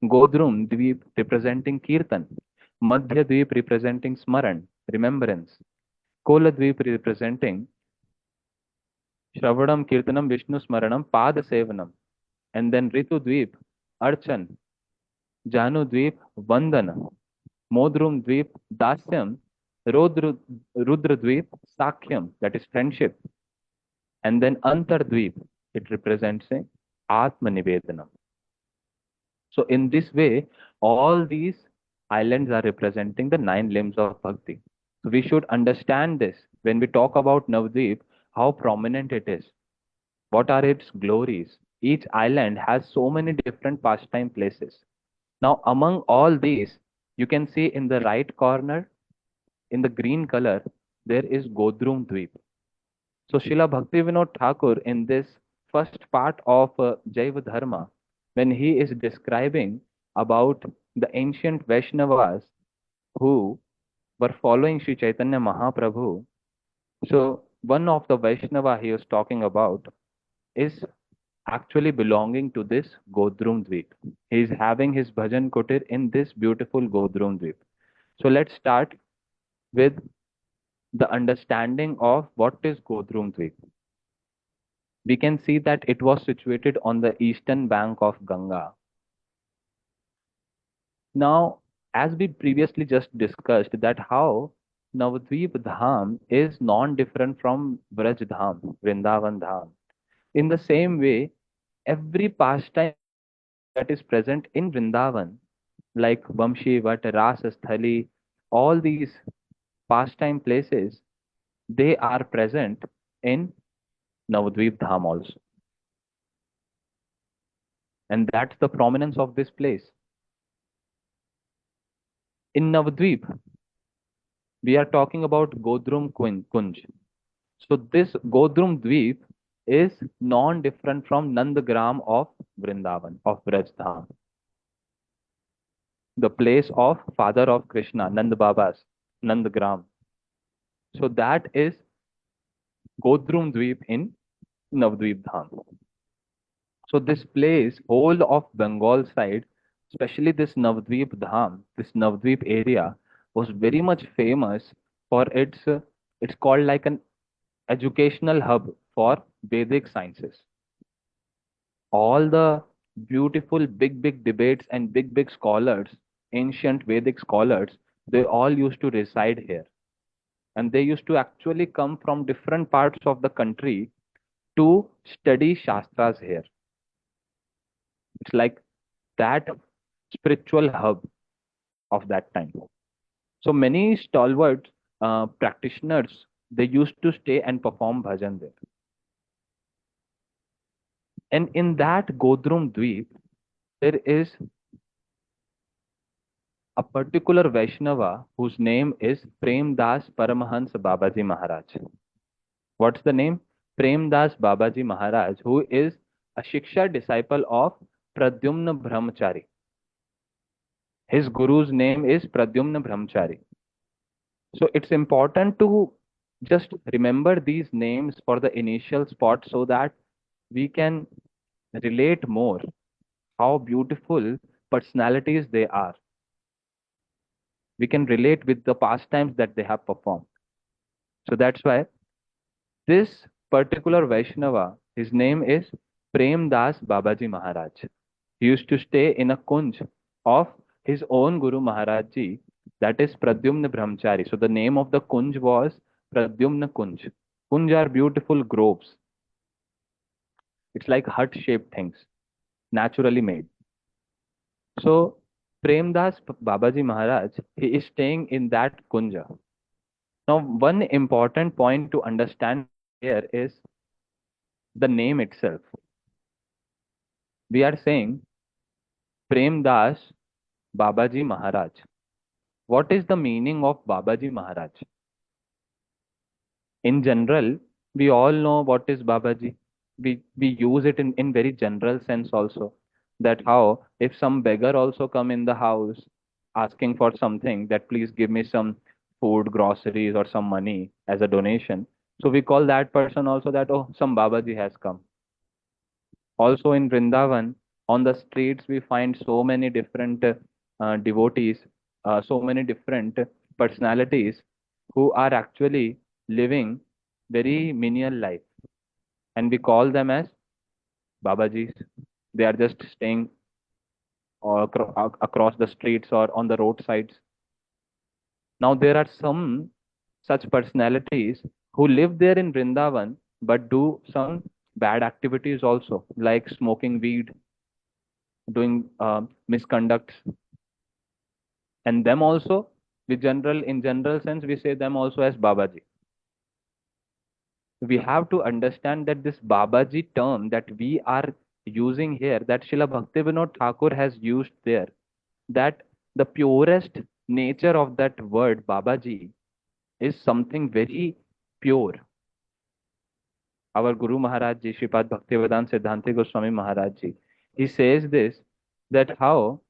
Godrum Dvip representing Kirtan. Madhya Dvip representing Smaran, remembrance. Koladvip representing Shravanam, Kirtanam, Vishnu Smaranam, Pada Sevanam. And then Ritudvip, Archan, Janudvip, Vandana, Modrum Dvip, Dasyam, Rudradvip, Sakhyam, that is friendship. And then Antardvip, it represents a Atma Nivedanam. So in this way, all these islands are representing the nine limbs of bhakti. So we should understand this when we talk about Navadvip, how prominent it is. What are its glories? Each island has so many different pastime places. Now, among all these, you can see in the right corner, in the green color, there is Godrum Dweep. So, Srila Bhaktivinoda Thakur, in this first part of JAIVA Dharma, when he is describing about the ancient Vaishnavas who were following Sri Chaitanya Mahaprabhu, so one of the Vaishnava he was talking about is actually belonging to this Godrum Dweep. He is having his bhajan kutir in this beautiful Godrum Dweep. So let's start with the understanding of what is Godrum Dweep. We can see that it was situated on the eastern bank of Ganga. Now, as we previously just discussed, that how Navadvip Dham is non-different from Vraj Dham, Vrindavan Dham. In the same way, every pastime that is present in Vrindavan, like Vamshi, Vat, Rasa Sthali, all these pastime places, they are present in Navadvip Dham also. And that's the prominence of this place. In Navadvip, we are talking about Godrum Kunj. So this Godrum Dweep is non-different from Nandagram of Vrindavan, of Vrajdham, the place of father of Krishna, Nand Baba's, Nandagram. So that is Godrum Dweep in Navadvip Dham. So this place, whole of Bengal side, especially this Navadvip Dham, this Navadvip area, was very much famous for it's called like an educational hub for Vedic sciences. All the beautiful big debates and big scholars, ancient Vedic scholars, they all used to reside here. And they used to actually come from different parts of the country to study Shastras here. It's like that spiritual hub of that time. So many stalwart practitioners, they used to stay and perform bhajan there. And in that Godrum Dweep, there is a particular Vaishnava whose name is Prem Das Paramahans Babaji Maharaj. What's the name? Prem Das Babaji Maharaj, who is a Shiksha disciple of Pradyumna Brahmachari. His guru's name is Pradyumna Brahmachari. So it's important to just remember these names for the initial spot so that we can relate more how beautiful personalities they are. We can relate with the pastimes that they have performed. So that's why this particular Vaishnava, his name is Prem Das Babaji Maharaj. He used to stay in a kunj of his own Guru Maharaj Ji, that is Pradyumna Brahmachari. So the name of the kunj was Pradyumna Kunj. Kunj are beautiful groves. It's like hut-shaped things, naturally made. So Premdas Babaji Maharaj, he is staying in that kunja. Now, one important point to understand here is the name itself. We are saying Premdas Babaji Maharaj. What is the meaning of Babaji Maharaj? In general, we all know what is Babaji. We use it in very general sense also. That how if some beggar also come in the house asking for something, that please give me some food, groceries or some money as a donation. So we call that person also that, oh, some Babaji has come. Also in Vrindavan, on the streets, we find so many different devotees, so many different personalities who are actually living very menial life, and we call them as Babajis. They are just staying across the streets or on the roadsides. Now, there are some such personalities who live there in Vrindavan but do some bad activities also, like smoking weed, doing misconducts, and them also, in general sense, we say them also as Babaji. We have to understand that this Babaji term that we are using here, that Srila Bhaktivinoda Thakur has used there, that the purest nature of that word Babaji is something very pure. Our Guru Maharaj Ji, Sripad Bhaktivedanta Siddhanta Goswami Maharaj Ji, he says this, that how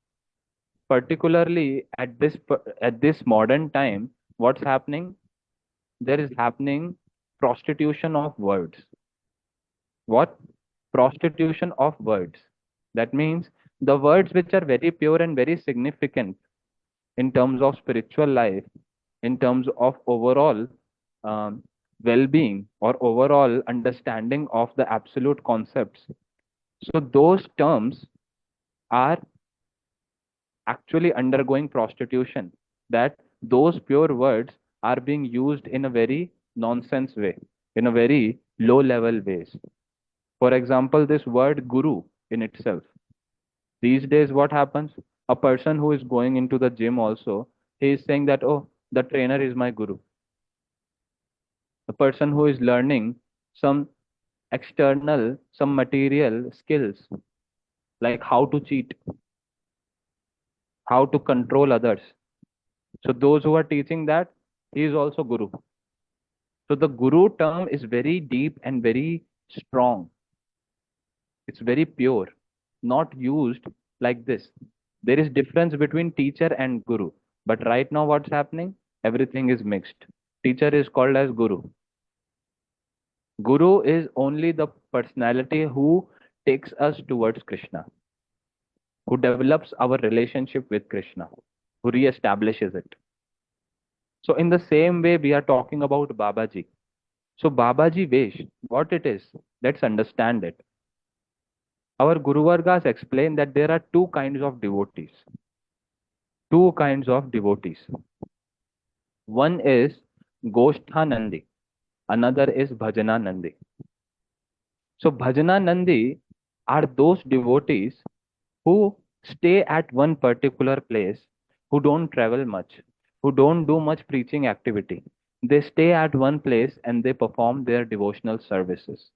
particularly at this modern time, what's happening? There is happening prostitution of words. What? Prostitution of words. That means the words which are very pure and very significant in terms of spiritual life, in terms of overall um, well being or overall understanding of the absolute concepts. So, those terms are actually undergoing prostitution. That those pure words are being used in a very nonsense way, in a very low level ways. For example, this word guru in itself. These days, what happens? A person who is going into the gym also, he is saying that, oh, the trainer is my guru. The person who is learning some external, some material skills, like how to cheat, how to control others. So those who are teaching that, he is also guru. So the guru term is very deep and very strong. It's very pure, not used like this. There is difference between teacher and guru. But right now what's happening? Everything is mixed. Teacher is called as guru. Guru is only the personality who takes us towards Krishna, who develops our relationship with Krishna, who reestablishes it. So in the same way, we are talking about Babaji. So Babaji Vesh, what it is, let's understand it. Our Guru Vargas explain that there are two kinds of devotees. Two kinds of devotees. One is Gosthanandi, another is Bhajananandi. So Bhajananandi are those devotees who stay at one particular place, who don't travel much, who don't do much preaching activity. They stay at one place and they perform their devotional services.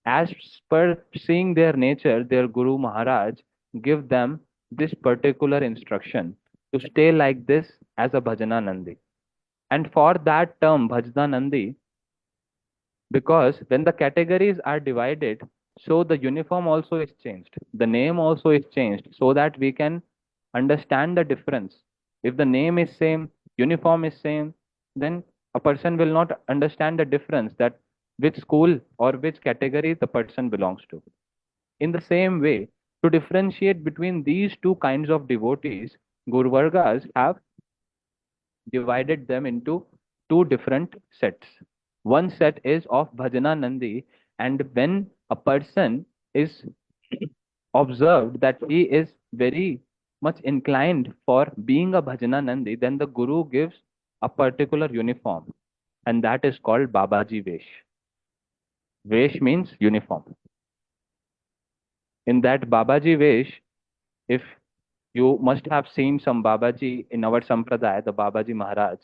As per seeing their nature, their Guru Maharaj give them this particular instruction to stay like this as a Bhajananandi. And for that term, Bhajananandi, because when the categories are divided, so the uniform also is changed, the name also is changed, so that we can understand the difference. If the name is same, uniform is same, then a person will not understand the difference, that which school or which category the person belongs to. In the same way, to differentiate between these two kinds of devotees, Guru Vargas have divided them into two different sets. One set is of Bhajananandi, and when a person is observed that he is very much inclined for being a Bhajananandi, then the Guru gives a particular uniform, and that is called Babaji Vesh. Vesh means uniform. In that Babaji Vesh, if you must have seen some Babaji in our Sampradaya, the Babaji Maharaj.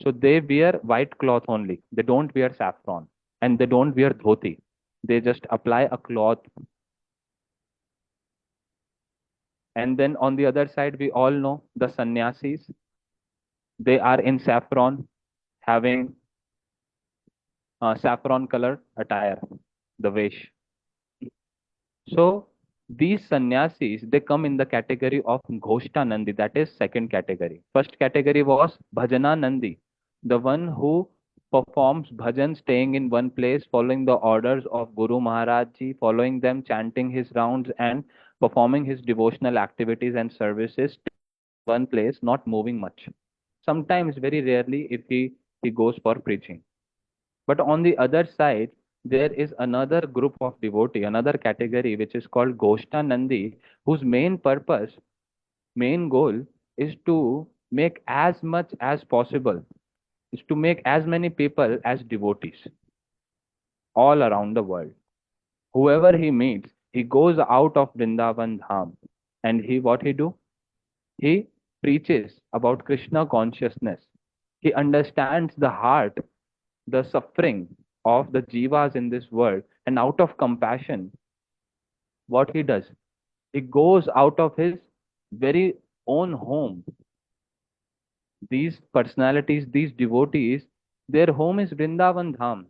So they wear white cloth only. They don't wear saffron and they don't wear dhoti. They just apply a cloth. And then on the other side, we all know the sannyasis. They are in saffron, having saffron colored attire, the Vesh. So these sannyasis, they come in the category of Ghoshtanandi, that is second category. First category was Bhajananandi, the one who performs bhajan staying in one place, following the orders of Guru Maharaj Ji, following them, chanting his rounds and performing his devotional activities and services one place, not moving much. sometimes very rarely if he goes for preaching. But on the other side, there is another group of devotee, another category which is called Gosthanandi, whose main purpose, main goal is to make as much as possible, is to make as many people as devotees all around the world. Whoever he meets, he goes out of Vrindavan Dham, and he what he do? He preaches about Krishna consciousness. He understands the heart, the suffering of the jivas in this world, and out of compassion, what he does? He goes out of his very own home. These personalities, these devotees, their home is Vrindavan Dham.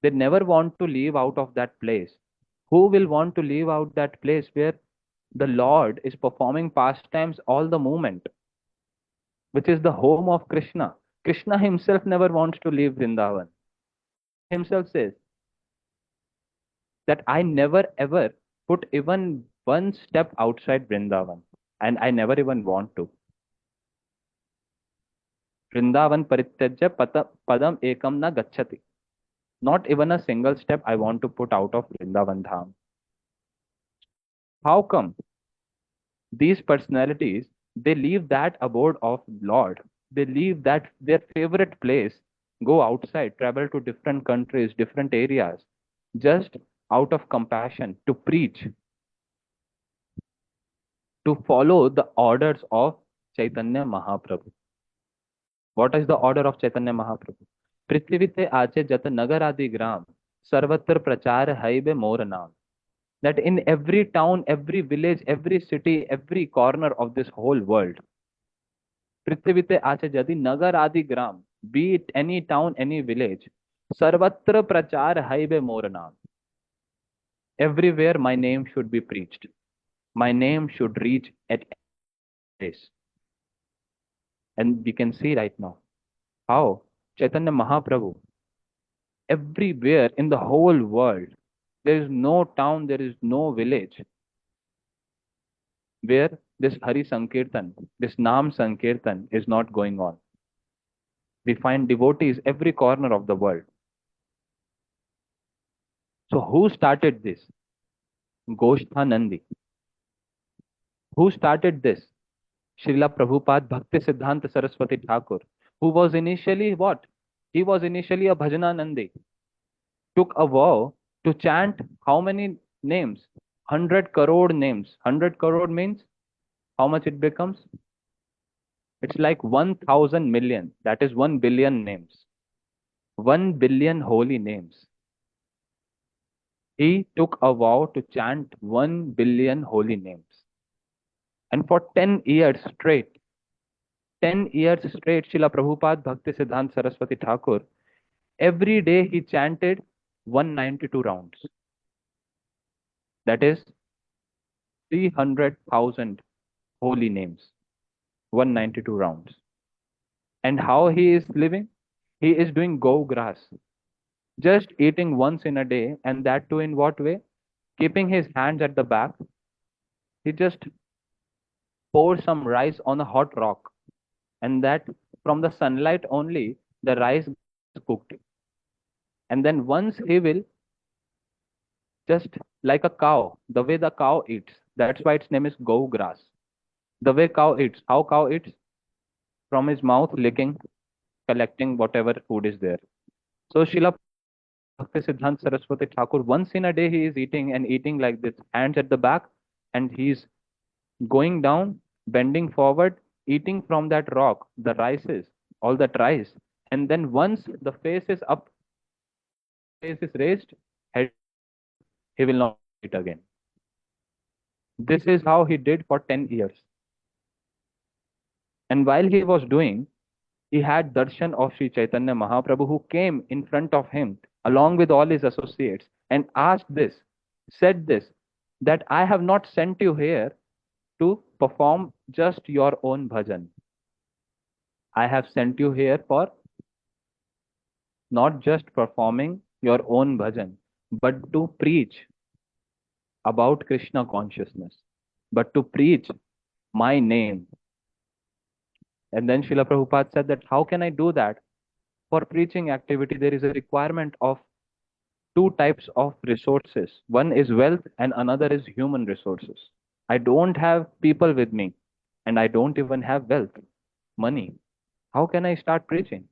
They never want to leave out of that place. Who will want to leave out that place where the Lord is performing pastimes all the moment, which is the home of Krishna? Krishna himself never wants to leave Vrindavan. Himself says that I never ever put even one step outside Vrindavan, and I never even want to. Vrindavan parityajya padam ekam na gacchati. Not even a single step I want to put out of Vrindavan Dham. How come? These personalities, they leave that abode of Lord, they leave that their favorite place, go outside, travel to different countries, different areas, just out of compassion, to preach, to follow the orders of Chaitanya Mahaprabhu. What is the order of Chaitanya Mahaprabhu? पृथ्वीते आचे जत नगर आदि ग्राम सर्वत्र प्रचार है मोर नाम. That in every town, every village, every city, every corner of this whole world, पृथ्वीते आचे यदि नगर आदि ग्राम, be it any town, any village, सर्वत्र प्रचार है मोर नाम. Everywhere my name should be preached. My name should reach at place. And we can see right now how Chaitanya Mahaprabhu, everywhere in the whole world, there is no town, there is no village where this Hari Sankirtan, this Nam Sankirtan is not going on. We find devotees every corner of the world. So who started this? Gosthanandi. Who started this? Srila Prabhupada Bhakti Siddhanta Saraswati Thakur, who was initially what? He was initially a Bhajananandi. Took a vow to chant how many names? 100 crore names. 100 crore means how much it becomes? It's like 1000 million. That is 1 billion names. 1 billion holy names. He took a vow to chant 1 billion holy names. And for 10 years straight, 10 years straight, Srila Prabhupada Bhakti Siddhanta Saraswati Thakur, every day he chanted 192 rounds. That is 300,000 holy names. 192 rounds. And how he is living? He is doing go grass. Just eating once in a day, and that too in what way? Keeping his hands at the back. He just pours some rice on a hot rock, and that from the sunlight only the rice is cooked. And then once he will just like a cow, the way the cow eats. That's why its name is go grass. The way cow eats. How cow eats? From his mouth licking, collecting whatever food is there. So Srila Bhakti Siddhanta Saraswati Thakur, once in a day he is eating and eating like this, hands at the back, and he's going down, bending forward, eating from that rock, the rices, all that rice. And then once the face is up, face is raised, head, he will not eat again. This is how he did for 10 years. And while he was doing, he had darshan of Sri Chaitanya Mahaprabhu, who came in front of him along with all his associates and asked this, said this, that I have not sent you here to perform just your own bhajan. I have sent you here for not just performing your own bhajan, but to preach about Krishna consciousness, but to preach my name. And then Srila Prabhupada said that how can I do that? For preaching activity, there is a requirement of two types of resources. One is wealth and another is human resources. I don't have people with me and I don't even have wealth, money. How can I start preaching?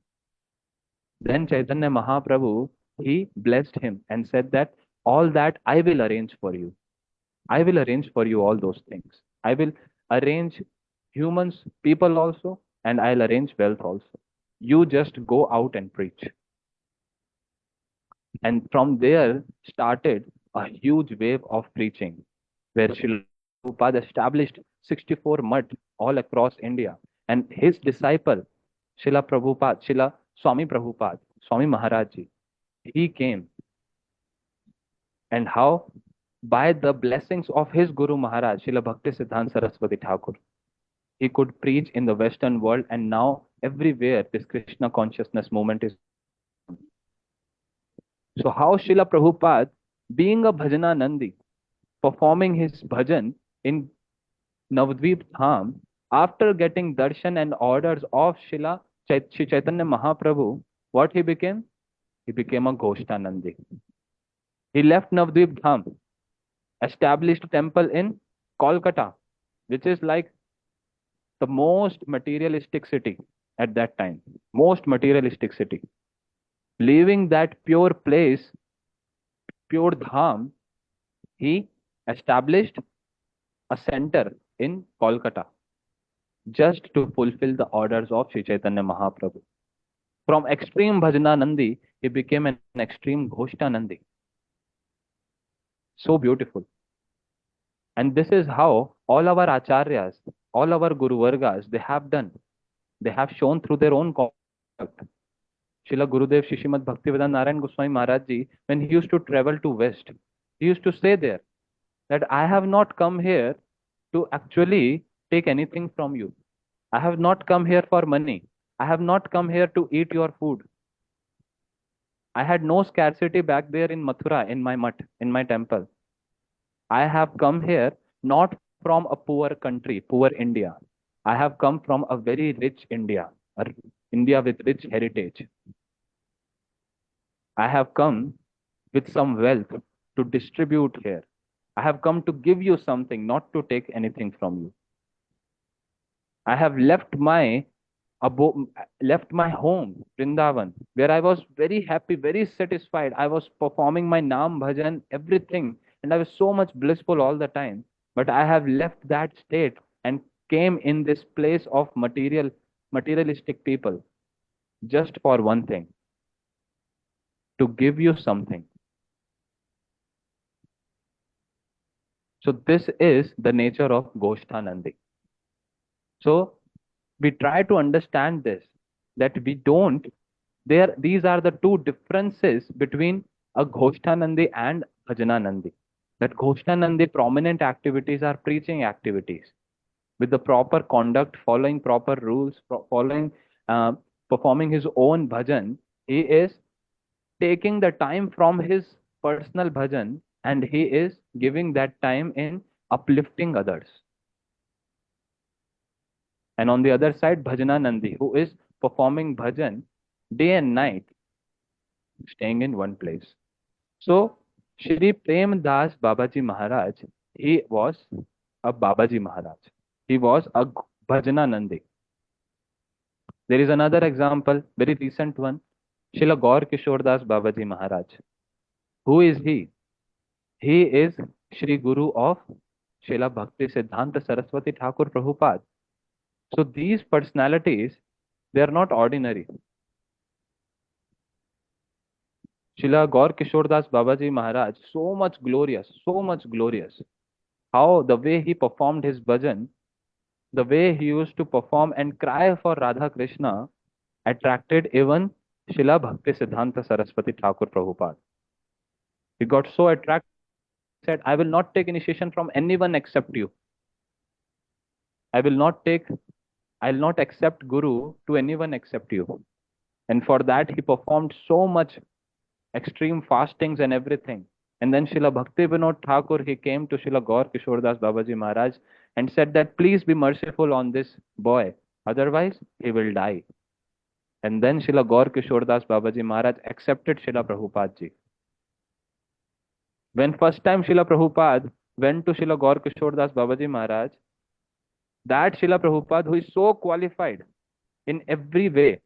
Then Chaitanya Mahaprabhu, he blessed him and said that all that I will arrange for you. I will arrange for you all those things. I will arrange humans, people also, and I'll arrange wealth also. You just go out and preach. And from there started a huge wave of preaching, where Srila Prabhupada established 64 mutt all across India. And his disciple, Srila Prabhupada, Srila Swami Prabhupada, Swami Maharaj Ji, he came. And how? By the blessings of his Guru Maharaj, Srila Bhakti Siddhanta Saraswati Thakur, he could preach in the Western world, and now everywhere this Krishna consciousness movement is. So how Srila Prabhupada, being a Bhajananandi, performing his bhajan in Navadvip Dham, after getting darshan and orders of Shri Chaitanya Mahaprabhu, what he became? He became a Gosthanandi. He left Navadvip Dham, established a temple in Kolkata, which is like the most materialistic city at that time, most materialistic city. Leaving that pure place, pure Dham, he established a center in Kolkata just to fulfill the orders of Sri Chaitanya Mahaprabhu. From extreme Bhajananandi, he became an extreme Ghoshtanandi. So beautiful. And this is how all our acharyas, all our Guru Vargas, they have done. They have shown through their own conduct. Srila Gurudev Shishimad Bhaktivedanta Narayan Goswami Maharaj Ji, when he used to travel to West, he used to say there that I have not come here to actually take anything from you. I have not come here for money. I have not come here to eat your food. I had no scarcity back there in Mathura, in my mutt, in my temple. I have come here not from a poor country, poor India. I have come from a very rich India, a India with rich heritage. I have come with some wealth to distribute here. I have come to give you something, not to take anything from you. I have left my home, Vrindavan, where I was very happy, very satisfied. I was performing my Nam Bhajan, everything, and I was so much blissful all the time. But I have left that state and came in this place of materialistic people just for one thing, to give you something. So this is the nature of Gosthanandi. So we try to understand this, that we don't, these are the two differences between a Gosthanandi and Bhajananandi. That Gosthanandi prominent activities are preaching activities with the proper conduct, following proper rules, following, performing his own bhajan. He is taking the time from his personal bhajan and he is giving that time in uplifting others. And on the other side, Bhajananandi, who is performing bhajan day and night, staying in one place. So, Shri Prem Das Babaji Maharaj, he was a Babaji Maharaj. He was a Bhajananandi. There is another example, very recent one, Srila Gaur Kishore Das Babaji Maharaj. Who is he? He is Shri Guru of Srila Bhakti Siddhanta Saraswati Thakur Prabhupada. So these personalities, they are not ordinary. Srila Gaur Kishore Das Babaji Maharaj, so much glorious, so much glorious. How the way he performed his bhajan, the way he used to perform and cry for Radha Krishna attracted even Srila Bhakti Siddhanta Saraswati Thakur Prabhupada. He got so attracted, said, I will not take initiation from anyone except you. I will not accept Guru to anyone except you. And for that, he performed so much extreme fastings and everything. And then Srila Bhakti Vinod Thakur, he came to Srila Gaur Kishore Das Babaji Maharaj and said that, please be merciful on this boy. Otherwise, he will die. And then Srila Gaur Kishore Das Babaji Maharaj accepted Srila Prabhupada ji. When first time Srila Prabhupada went to Srila Gaur Kishore Das Babaji Maharaj, that Srila Prabhupada who is so qualified in every way,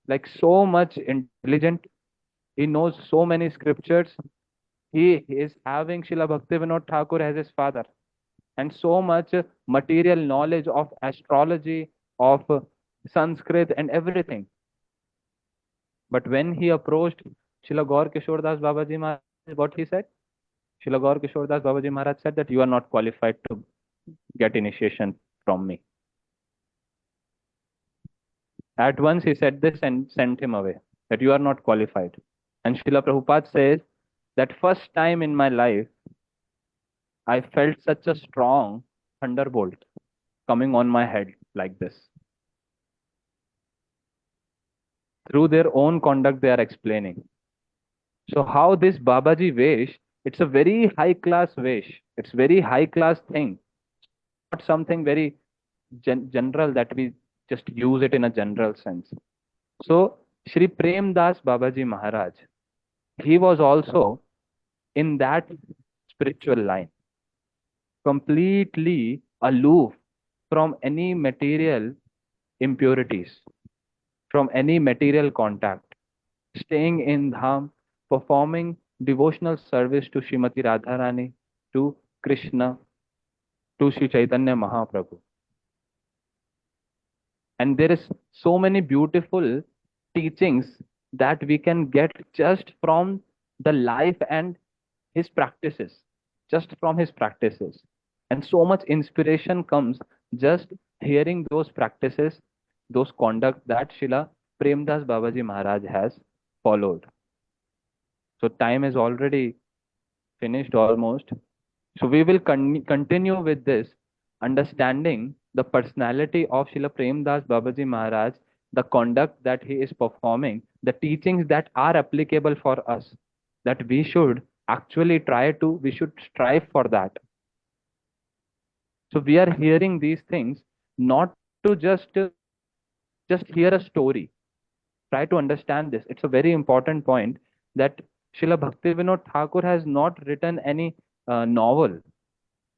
like so much intelligent, he knows so many scriptures, he is having Srila Bhaktivinoda Thakur as his father, and so much material knowledge of astrology, of Sanskrit and everything. But when he approached Srila Gaur Kishore Das Babaji Maharaj, what he said? Srila Gaur Kishore Das Babaji Maharaj said that you are not qualified to get initiation from me. At once he said this and sent him away, that you are not qualified. And Srila Prabhupada says that first time in my life, I felt such a strong thunderbolt coming on my head like this. Through their own conduct, they are explaining. So how this Babaji Vesh, it's a very high class Vesh. It's very high class thing. Not something very general that we just use it in a general sense. So Shri Prem Das Babaji Maharaj, he was also in that spiritual line, completely aloof from any material impurities, from any material contact, staying in Dham, performing devotional service to Srimati Radharani, to Krishna, to Sri Chaitanya Mahaprabhu. And there is so many beautiful teachings that we can get just from the life and his practices, just from his practices. And so much inspiration comes just hearing those practices, those conduct that Srila Premdas Babaji Maharaj has followed. So time is already finished almost. So we will continue with this, understanding the personality of Srila Premdas Babaji Maharaj, the conduct that he is performing, the teachings that are applicable for us, that we should actually we should strive for that. So we are hearing these things not to just hear a story. Try to understand this. It's a very important point that Srila Bhaktivinoda Thakur has not written any novel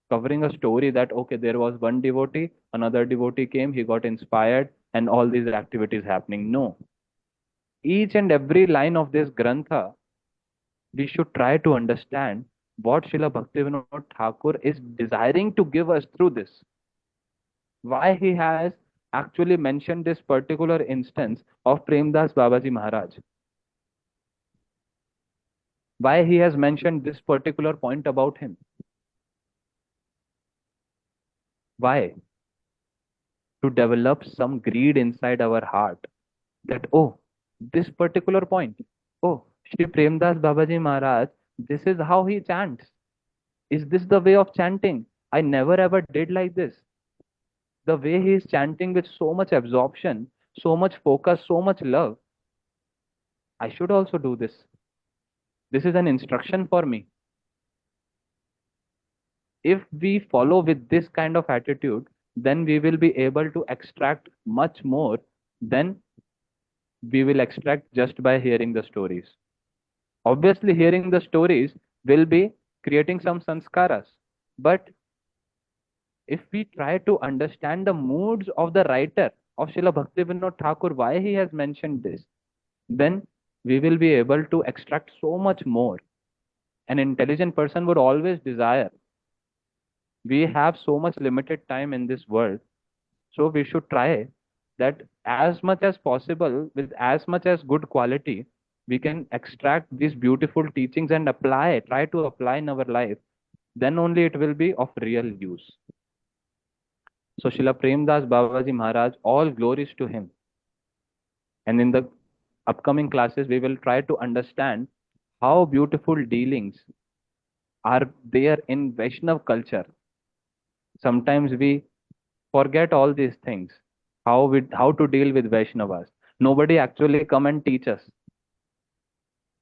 covering a story that, okay, there was one devotee, another devotee came, he got inspired, and all these activities happening. No. Each and every line of this Grantha, we should try to understand what Srila Bhaktivinoda Thakur is desiring to give us through this. Why he has actually mentioned this particular instance of Premdas Babaji Maharaj. Why he has mentioned this particular point about him. Why? To develop some greed inside our heart. That, oh, this particular point. Oh, Shri Premdas Babaji Maharaj, this is how he chants. Is this the way of chanting? I never ever did like this. The way he is chanting with so much absorption, so much focus, so much love. I should also do this. This is an instruction for me. If we follow with this kind of attitude, then we will be able to extract much more than we will extract just by hearing the stories. Obviously, hearing the stories will be creating some sanskaras. But if we try to understand the moods of the writer of Srila Bhaktivinoda Thakur, why he has mentioned this, then we will be able to extract so much more. An intelligent person would always desire. We have so much limited time in this world, so we should try that as much as possible, with as much as good quality, we can extract these beautiful teachings and try to apply in our life. Then only it will be of real use. So Srila Premdas Babaji Maharaj, all glories to him. And in the upcoming classes, we will try to understand how beautiful dealings are there in Vaishnav culture. Sometimes we forget all these things, how to deal with Vaishnavas. Nobody actually come and teach us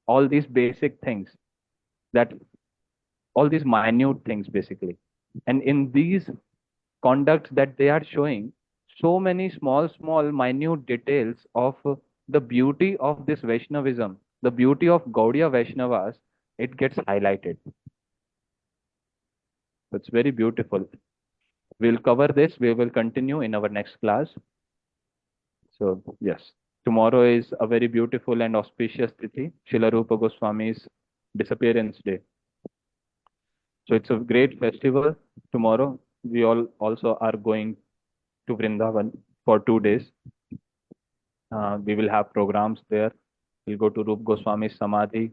all these basic things, that all these minute things basically. And in these conducts that they are showing, So many small, minute details of the beauty of this Vaishnavism, the beauty of Gaudiya Vaishnavas, it gets highlighted. It's very beautiful. We'll cover this. We will continue in our next class. So, yes, tomorrow is a very beautiful and auspicious Tithi, Srila Rupa Goswami's disappearance day. So, it's a great festival tomorrow. We all also are going to Vrindavan for 2 days. We will have programs there. We'll go to Rupa Goswami's Samadhi.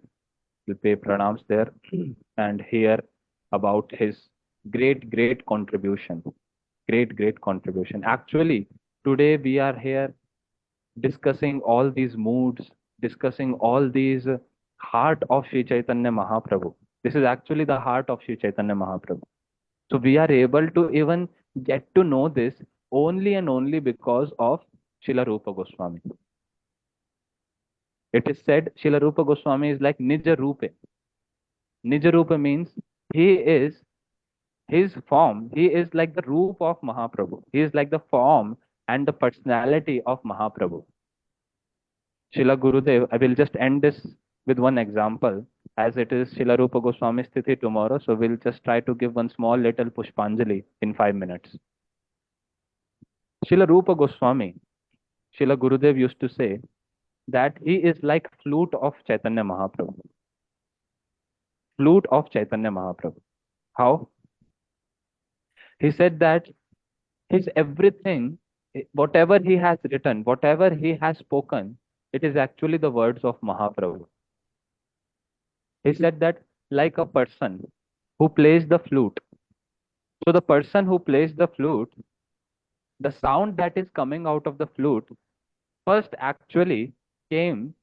We'll pay pranams there and hear about his great contribution. Great contribution. Actually, today we are here discussing all these moods, discussing all these heart of Sri Chaitanya Mahaprabhu. This is actually the heart of Sri Chaitanya Mahaprabhu. So we are able to even get to know this only and only because of Srila Rupa Goswami. It is said Srila Rupa Goswami is like Nija Rupe. Nija Rupa means he is his form. He is like the Roop of Mahaprabhu. He is like the form and the personality of Mahaprabhu. Srila Gurudev, I will just end this with one example, as it is Srila Rupa Goswami's Tithi tomorrow. So we'll just try to give one small little Pushpanjali in 5 minutes. Srila Rupa Goswami, Srila Gurudev used to say that he is like flute of Chaitanya Mahaprabhu. Flute of Chaitanya Mahaprabhu. How? He said that his everything, whatever he has written, whatever he has spoken, it is actually the words of Mahaprabhu. He said that like a person who plays the flute. So the person who plays the flute, the sound that is coming out of the flute first actually came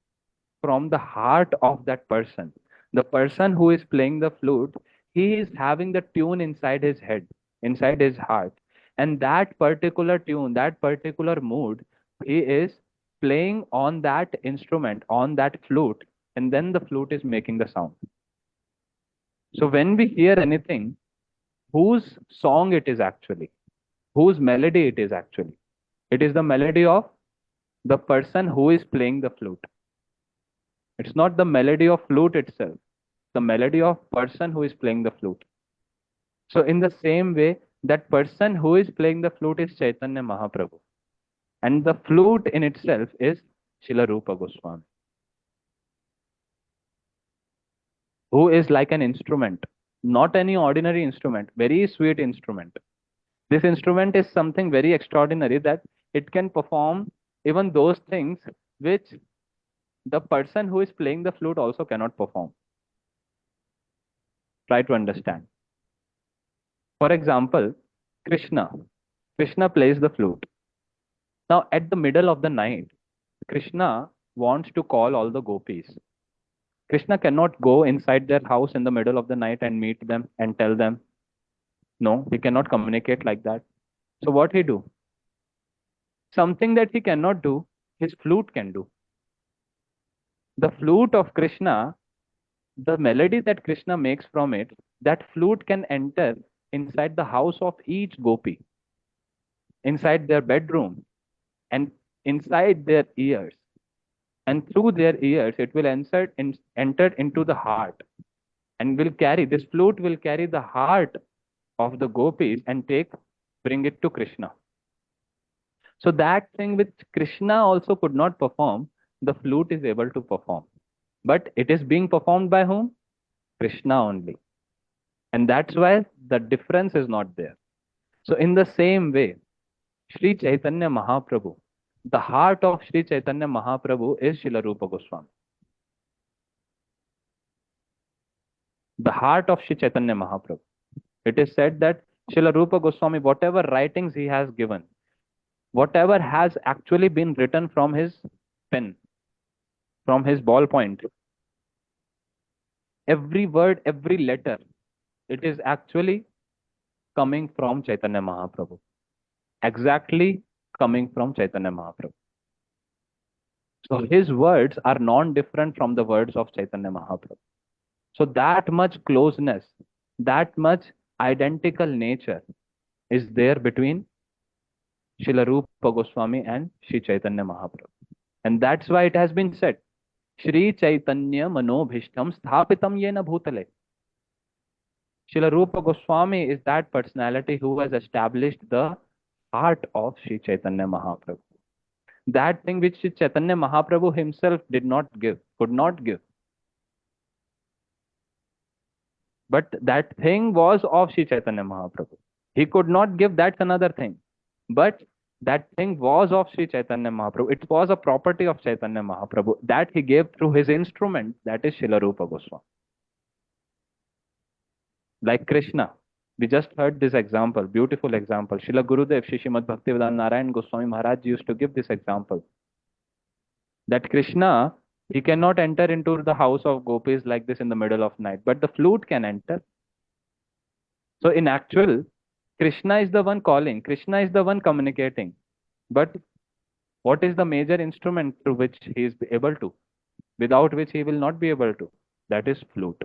from the heart of that person. The person who is playing the flute, he is having the tune inside his head, inside his heart. And that particular tune, that particular mood, he is playing on that instrument, on that flute, and then the flute is making the sound. So when we hear anything, whose song it is actually, whose melody it is actually, it is the melody of the person who is playing the flute. It's not the melody of flute itself, the melody of person who is playing the flute. So in the same way, that person who is playing the flute is Chaitanya Mahaprabhu. And the flute in itself is Srila Rupa Goswami, who is like an instrument, not any ordinary instrument, very sweet instrument. This instrument is something very extraordinary that it can perform even those things which the person who is playing the flute also cannot perform. Try to understand. For example, Krishna. Krishna plays the flute. Now, at the middle of the night, Krishna wants to call all the gopis. Krishna cannot go inside their house in the middle of the night and meet them and tell them. No, he cannot communicate like that. So what he do? Something that he cannot do, his flute can do. The flute of Krishna, the melody that Krishna makes from it, that flute can enter inside the house of each gopi, inside their bedroom, and inside their ears. And through their ears, it will enter into the heart and will carry, this flute will carry the heart of the gopis and bring it to Krishna. So that thing which Krishna also could not perform, the flute is able to perform. But it is being performed by whom? Krishna only. And that's why the difference is not there. So in the same way, Sri Chaitanya Mahaprabhu, the heart of Sri Chaitanya Mahaprabhu is Srila Rupa Goswami. The heart of Sri Chaitanya Mahaprabhu. It is said that Srila Rupa Goswami, whatever writings he has given, whatever has actually been written from his pen, from his ballpoint, every word, every letter, it is actually coming from Chaitanya Mahaprabhu. Exactly coming from Chaitanya Mahaprabhu. So his words are non-different from the words of Chaitanya Mahaprabhu. So that much closeness, that much identical nature is there between Srila Rupa Goswami and Sri Chaitanya Mahaprabhu. And that's why it has been said, Shri Chaitanya Manobhishtam Sthapitam Yena Bhutale. Srila Rupa Goswami is that personality who has established the heart of Sri Chaitanya Mahaprabhu. That thing which Sri Chaitanya Mahaprabhu himself did not give, could not give. But that thing was of Sri Chaitanya Mahaprabhu. He could not give, that's another thing. But that thing was of Sri Chaitanya Mahaprabhu. It was a property of Chaitanya Mahaprabhu that he gave through his instrument, that is Srila Rupa Goswami. Like Krishna. We just heard this example, beautiful example. Srila Gurudev, Shri Srimad Bhaktivedanta Narayan Goswami Maharaj used to give this example. That Krishna, he cannot enter into the house of gopis like this in the middle of night, but the flute can enter. So in actual, Krishna is the one calling, Krishna is the one communicating. But what is the major instrument through which he is able to, without which he will not be able to? That is flute.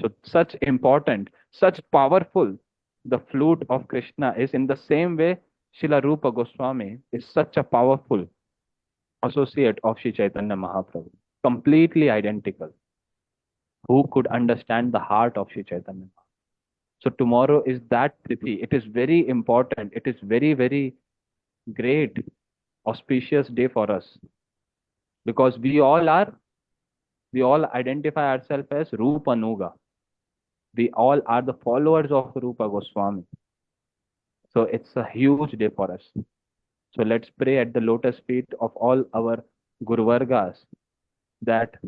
So such important, such powerful, the flute of Krishna is. In the same way, Srila Rupa Goswami is such a powerful associate of Sri Chaitanya Mahaprabhu, completely identical, who could understand the heart of Sri Chaitanya. So tomorrow is that Tithi. It is very important. It is very, very great, auspicious day for us. Because we all identify ourselves as Rupa Nuga. We all are the followers of Rupa Goswami. So it's a huge day for us. So let's pray at the lotus feet of all our Guru Vargas that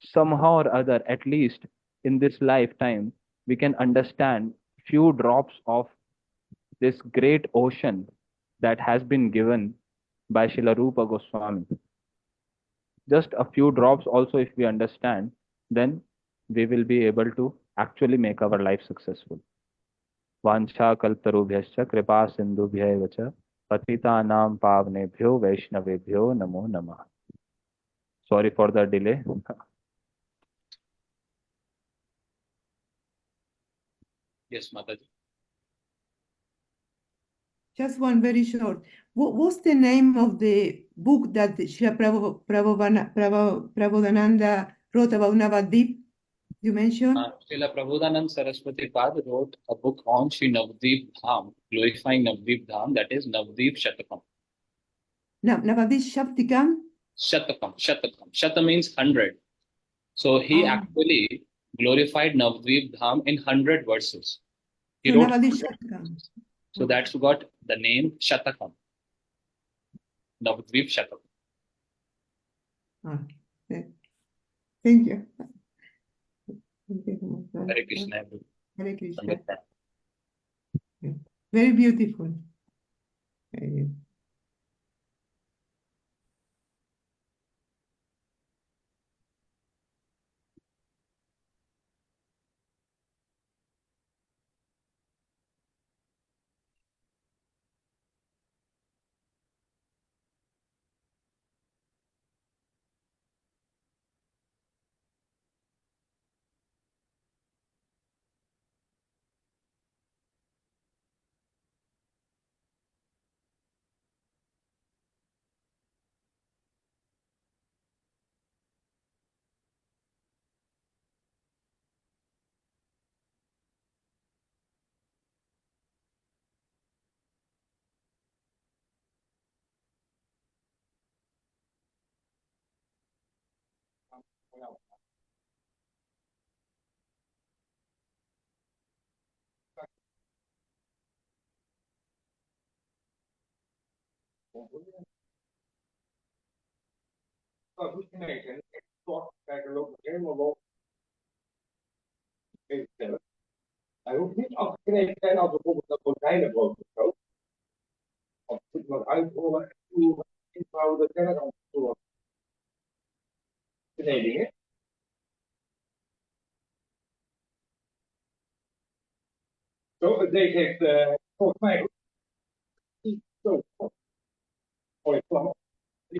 somehow or other, at least in this lifetime, we can understand few drops of this great ocean that has been given by Srila Rupa Goswami. Just a few drops also, if we understand, then we will be able to actually make our life successful. Vancha kaltarubhyascha kripa sindhubhya vacha patitanam pavnebhyo vaishnavebhyo namo namah. Sorry for the delay. Yes, Mataji. Just one very short. What's the name of the book that Srila Prabodhananda wrote about Navadvip? You mentioned? Srila Prabodhanand Saraswati Pad wrote a book on Sri Navadvip Dham, glorifying Navadvip Dham, that is Navadvip Shatakam. Navadvip Shaktikam? Shatakam, Shatakam. Shata means 100. So he actually glorified Navadvip Dham in 100 verses. He wrote Navadvip Shatakam. So that's got the name Shatakam. Navadvip Shatakam. Okay. Thank you. Thank you so much. Hare Krishna. Hare Krishna. Very beautiful. Very Hij hoeft niet afgeknepen te zijn als bijvoorbeeld een kozijnenbrood of zo. Of het wat uitrollen en inbouwen, dat ken ik al voor knedingen. Zo, deze heeft volgens mij ook niet zo mooi vlam.